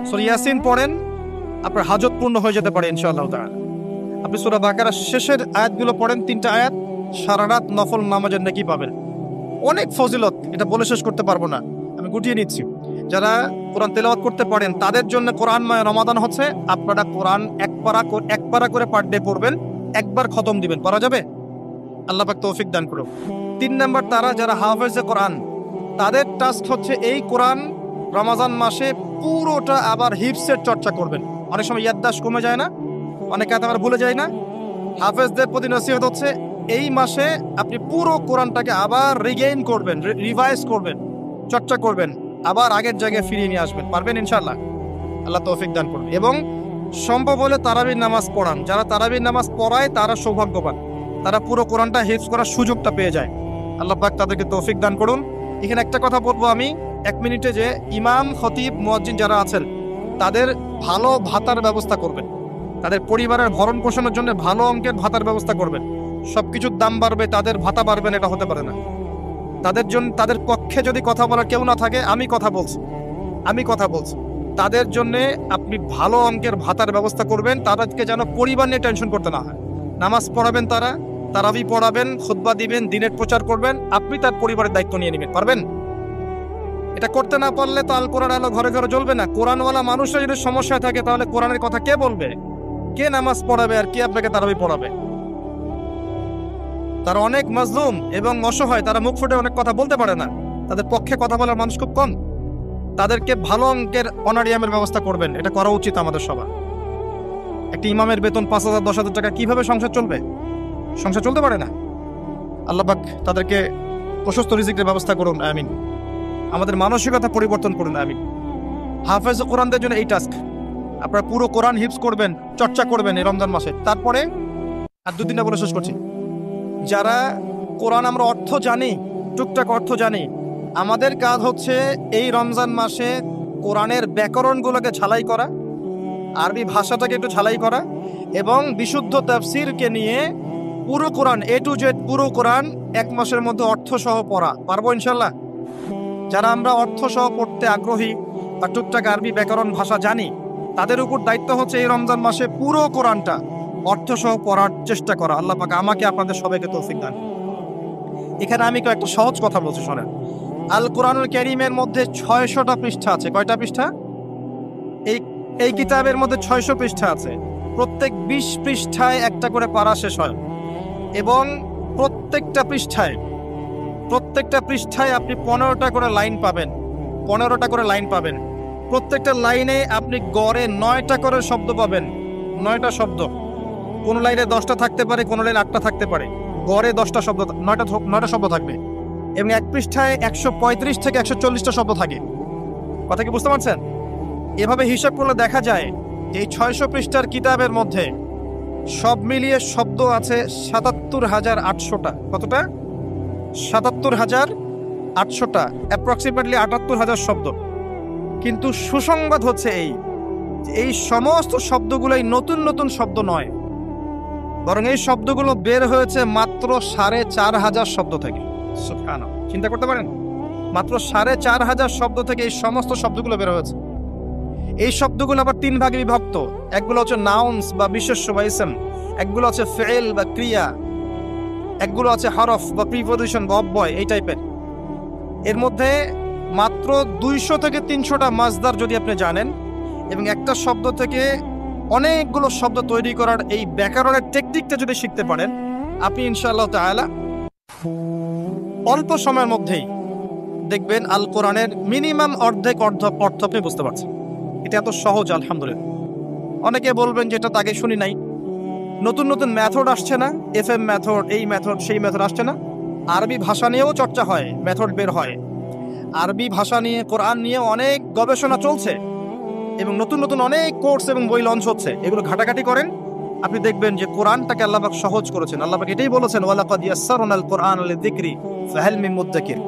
সূরা ইয়াসিন পড়েন, আপনার হাজত পূর্ণ হয়ে যেতে পারে ইনশাআল্লাহ তাআলা। আপনি সূরা বাকারার শেষের আয়াতগুলো পড়েন 3টা আয়াত, সারা রাত নফল নামাজের নেকি পাবেন। অনেক ফজিলত, এটা বলে শেষ করতে পারবো না, আমি গুটিয়ে নিচ্ছি। যারা কোরআন তেলাওয়াত করতে পারেন তাদের জন্য কোরআনময় রমাদান হচ্ছে, আপনারা কোরআন 1 পারা করে পার ডে পড়বেন, একবার খতম দিবেন। পারা যাবে? আল্লাহ পাক তৌফিক দান করুন। 3 নাম্বার, তারা যারা হাফেজে কোরআন তাদের টাস্ক হচ্ছে এই কোরআন রমজান মাসে পুরোটা আবার হিফসের চর্চা করবেন। অনেক সময় ইয়াদদাশ কমে যায় না, অনেকে আবার ভুলে যায় না। হাফেজদের প্রতি নসিহত হচ্ছে এই মাসে আপনি পুরো কোরআনটাকে আবার রিগেইন করবেন, রিভাইজ করবেন, চর্চা করবেন, আবার আগের জায়গায় ফিরিয়ে নিয়ে আসবেন। পারবেন ইনশাআল্লাহ? আল্লাহ তৌফিক দান করুন। এবং সম্ভব হলে তারাবির নামাজ পড়ান। যারা তারাবির নামাজ পড়ায় তারা সৌভাগ্যবান, তারা পুরো কোরআনটা হিফজ করার সুযোগটা পেয়ে যায়। আল্লাহ পাক তাদেরকে তৌফিক দান করুন। এখানে একটা কথা বলবো আমি 1 মিনিটে, যে ইমাম, খতিব, মুয়াজ্জিন যারা আছেন তাদের ভালো ভাতার ব্যবস্থা করবেন, তাদের পরিবারের ভরণ পোষণের জন্য ভালো অঙ্কের ভাতার ব্যবস্থা করবেন। সবকিছুর দাম বাড়বে, তাদের ভাতা বাড়বে না, এটা হতে পারে না। তাদের জন্য, তাদের পক্ষে যদি কথা বলার কেউ না থাকে, আমি কথা বলছি। তাদের জন্য আপনি ভালো অঙ্কের ভাতার ব্যবস্থা করবেন, তাদেরকে যেন পরিবার নিয়ে টেনশন করতে না হয়। নামাজ পড়াবেন, তারাবি পড়াবেন, খুতবা দিবেন, দিনের প্রচার করবেন, আপনি তার পরিবারের দায়িত্ব নিয়ে নেবেন। পারবেন? এটা করতে না পারলে তো আল কোরআন আলো ঘরে ঘরে জ্বলবে না। কোরআনওয়ালা মানুষরা যদি সমস্যায় থাকে, তাহলে কোরআনের কথা কে বলবে? কে নামাজ পড়াবে আর কে আপনাকে তারাবি পড়াবে? তারা অনেক মাজলুম এবং অসহায়, তারা মুখ ফুটে অনেক কথা বলতে পারে না, তাদের পক্ষে কথা বলার মানুষ খুব কম। তাদেরকে ভালো অঙ্কের অনারিয়ামের ব্যবস্থা করবেন, এটা করা উচিত আমাদের সবার। একটি ইমামের বেতন 5,000 10,000 টাকা, কিভাবে সংসার চলবে? সংসার চলতে পারে না। আল্লাহ পাক তাদেরকে প্রশস্ত রিজিকের ব্যবস্থা করুন, আমিন। আমাদের মানসিকতা পরিবর্তন করুন, আমিন। হাফেজ কোরআনদের জন্য এই টাস্ক, আপনারা পুরো কোরআন হিফজ করবেন, চর্চা করবেন এই রমজান মাসে। তারপরে আর 2 দিনটা বলে শেষ করছি। যারা কোরআন আমরা অর্থ জানি, টুকটাক অর্থ জানি, আমাদের কাজ হচ্ছে এই রমজান মাসে কোরআনের ব্যাকরণগুলোকে ঝালাই করা, আরবি ভাষাটাকে একটু ঝালাই করা, এবং বিশুদ্ধ তাফসীরকে নিয়ে পুরো কোরআন A to Z পুরো কোরআন 1 মাসের মধ্যে অর্থ সহ পড়া। পারবো ইনশাল্লাহ? যারা আমরা অর্থ সহ পড়তে আগ্রহী বা টুকটাক আরবি ব্যাকরণ ভাষা জানি, তাদের উপর দায়িত্ব হচ্ছে এই রমজান মাসে পুরো কোরআনটা অর্থ সহ পড়ার চেষ্টা করা। আল্লাহ পাক আমাকে আপনাদের সবাইকে তৌফিক দান। এখানে আমি একটা সহজ কথা বলছি, শোনেন। আল কোরআনুল কারীমের মধ্যে 600টা পৃষ্ঠা আছে। কয়টা পৃষ্ঠা? এই কিতাবের মধ্যে 600 পৃষ্ঠা আছে। প্রত্যেক 20 পৃষ্ঠায় একটা করে পারা শেষ হয়, এবং প্রত্যেকটা পৃষ্ঠায় আপনি 15টা করে লাইন পাবেন। প্রত্যেকটা লাইনে আপনি গড়ে 9টা করে শব্দ পাবেন। 9টা শব্দ, কোন লাইনে 10টা থাকতে পারে, কোন লাইনে 8টা থাকতে পারে, গড়ে 10টা শব্দ, 9টা শব্দ থাকবে। এবং এক পৃষ্ঠায় 135 থেকে 140টা শব্দ থাকে। কথা কি বুঝতে পারছেন? এভাবে হিসাব করলে দেখা যায় যে এই 600 পৃষ্ঠার কিতাবের মধ্যে সব মিলিয়ে শব্দ আছে 77,800টা। কতটা? 77,800টা, অ্যাপ্রক্সিমেটলি 78,000 শব্দ। কিন্তু সুসংবাদ হচ্ছে এই সমস্ত শব্দগুলোই নতুন নতুন শব্দ নয়, বরং এই শব্দগুলো বের হয়েছে মাত্র 4,500 শব্দ থেকে। সুবহানাল্লাহ, চিন্তা করতে পারেন? মাত্র 4,500 শব্দ থেকে এই সমস্ত শব্দগুলো বের হয়েছে। এই শব্দগুলো আবার 3 ভাগে বিভক্ত। একগুলো হচ্ছে নাউন্স বা বিশেষ্য বা ইসম, একগুলো হচ্ছে ফেল বা ক্রিয়া, একগুলো আছে হরফ বা প্রিপোজিশন বা অব্যয়, এই টাইপের। এর মধ্যে মাত্র 200 থেকে 300টা মাজদার যদি আপনি জানেন, এবং একটা শব্দ থেকে অনেকগুলো শব্দ তৈরি করার এই ব্যাকরণের টেকনিকটা যদি শিখতে পারেন, আপনি ইনশাআল্লাহ তাআলা অল্প সময়ের মধ্যেই দেখবেন আল কোরআনের মিনিমাম অর্ধেক অর্থ আপনি বুঝতে পারছেন। এটা এত সহজ, আলহামদুলিল্লাহ। অনেকে বলবেন যে এটা তো আগে শুনি নাই। নতুন নতুন মেথড আসছে না? FM মেথড, এই মেথড, সেই মেথড আসছে না? আরবি ভাষা নিয়েও চর্চা হয়, মেথড বের হয়। আরবি ভাষা নিয়ে, কোরআন নিয়ে অনেক গবেষণা চলছে, এবং নতুন নতুন অনেক কোর্স এবং বই লঞ্চ হচ্ছে। এগুলো ঘাটাঘাটি করেন, আপনি দেখবেন যে কোরআনটাকে আল্লাহ পাক সহজ করেছেন। আল্লাহ পাক এটাই বলেছেন, ওয়ালাকাদ ইয়াসসারনাল কোরআন লিযিকরি ফাহাল মিন মুদ্দাকির।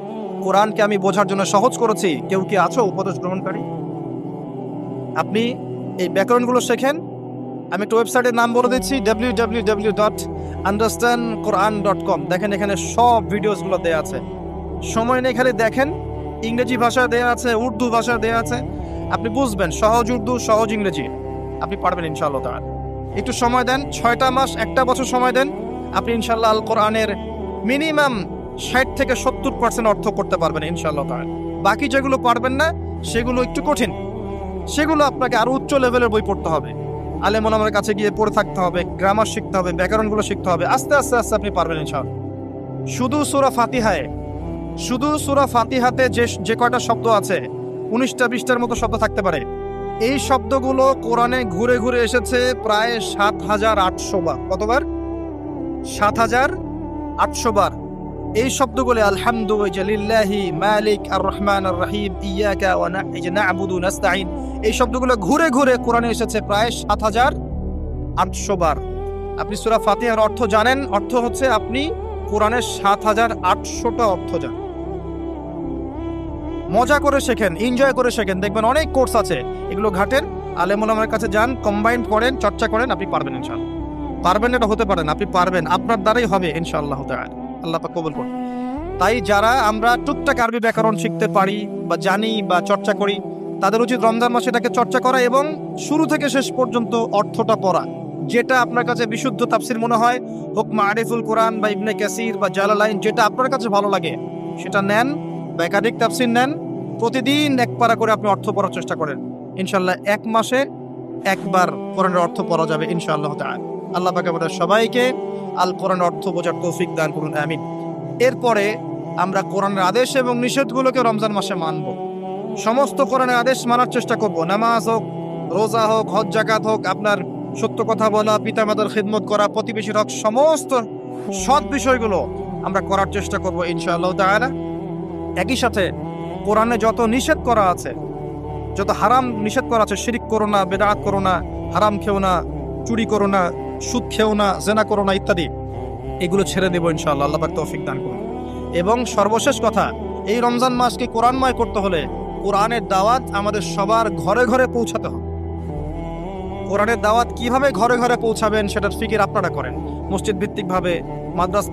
কোরআনকে আমি বোঝার জন্য সহজ করেছি, কেউ কি আছো উপদেশ গ্রহণকারী? আপনি এই ব্যাকরণগুলো শেখেন। আমি একটা ওয়েবসাইটের নাম বলে দিচ্ছি, www.understandquran.com। দেখেন, এখানে সব ভিডিওসগুলো দেওয়া আছে। সময় নেই, খালি দেখেন। ইংরেজি ভাষায় দেওয়া আছে, উর্দু ভাষায় দেওয়া আছে, আপনি বুঝবেন। সহজ উর্দু, সহজ ইংরেজি, আপনি পারবেন ইনশাআল্লাহ তাআলা। একটু সময় দেন, 6টা মাস, 1টা বছর সময় দেন, আপনি ইনশাআল্লাহ আল কোরআনের মিনিমাম 60 থেকে 70% অর্থ করতে পারবেন ইনশাআল্লাহ তাআলা। বাকি যেগুলো পারবেন না, সেগুলো একটু কঠিন, সেগুলো আপনাকে আরো উচ্চ লেভেলের বই পড়তে হবে, আলেম ওলামার কাছে গিয়ে পড়ে থাকতে হবে, গ্রামার শিখতে হবে, ব্যাকরণগুলো শিখতে হবে। আস্তে আস্তে আস্তে আপনি পারবেন ইনশাআল্লাহ। শুধু সূরা ফাতিহাতে যে কয়টা শব্দ আছে, 19টা 20টার মতো শব্দ থাকতে পারে। এই শব্দগুলো কোরআনে ঘুরে ঘুরে এসেছে প্রায় 7,800 বার। কতবার? 7,800 বার। এই শব্দগুলো আলহামদুলিল্লাহি মালিক আর রহমান আর রহিম ইয়াকা ওয়া না'বুদু নাস্তাইন, এই শব্দগুলো ঘুরে ঘুরে কোরআনে এসেছে প্রায় 7,800 বার। আপনি সূরা ফাতিহার অর্থ জানেন? অর্থ হচ্ছে আপনি কোরআনের 7,800টা অর্থ জানেন। মজা করে শেখেন, এনজয় করে শেখেন। দেখবেন অনেক কোর্স আছে, এগুলো ঘাটেন, আলেম ওলামার কাছে যান, কম্বাইন্ড করেন, চর্চা করেন, আপনি পারবেন ইনশাআল্লাহ। পারবেন, এটা হতে পারেন, আপনি পারবেন, আপনার দ্বারাই হবে ইনশাআল্লাহ তাআলা। আল্লাহ পাক কবুল করুন। তাই যারা আমরা টুকটাক আরবি ব্যাকরণ শিখতে পারি বা জানি বা চর্চা করি, তাদের উচিত রমজান মাসে এটাকে চর্চা করা এবং শুরু থেকে শেষ পর্যন্ত অর্থটা পড়া। যেটা আপনার কাছে বিশুদ্ধ তাফসির মনে হয়, হোক মারিফুল কোরআন বা ইবনে কাসির বা জালালাইন, যেটা আপনার কাছে ভালো লাগে সেটা নেন বা একাধিক তাফসির নেন। প্রতিদিন এক পারা করে আপনি অর্থ পড়ার চেষ্টা করেন। ইনশাআল্লাহ এক মাসে একবার কোরআনের অর্থ পড়া যাবে ইনশাআল্লাহ তাআলা। আল্লাহ পাক আমাদের সবাইকে আল কোরআনের অর্থ বোঝার তৌফিক দান করুন, আমিন। এরপরে আমরা কোরআনের আদেশ এবং নিষেধগুলোকে রমজান মাসে মানব। সমস্ত কোরআনের আদেশ মানার চেষ্টা করব। নামাজ হোক, রোজা হোক, হজ জাকাত হোক, আপনার সত্য কথা বলা, পিতামাতার খিদমত করা, প্রতিবেশীর হক, সমস্ত সৎ বিষয়গুলো আমরা করার চেষ্টা করব ইনশাআল্লাহ তাআলা। একই সাথে কোরআনে যত নিষেধ করা আছে, যত হারাম নিষেধ করা আছে, শিরিক করো না, বেদাত করো না, হারাম খেও না, চুরি করো না, সুদ খেও না, জেনা করো না ইত্যাদি, এগুলো ছেড়ে দেবো ইনশাআল্লাহ। আল্লাহ পাক তৌফিক দান করুন। এবং সর্বশেষ কথা, এই রমজান মাসকে কোরআনময় করতে হলে কোরআনের দাওয়াত আমাদের সবার ঘরে ঘরে পৌঁছাতে হবে। কোরআনের দাওয়াত কিভাবে ঘরে ঘরে পৌঁছাবেন সেটার ফিকির আপনারা করেন। মসজিদ ভিত্তিক ভাবে, মাদ্রাসা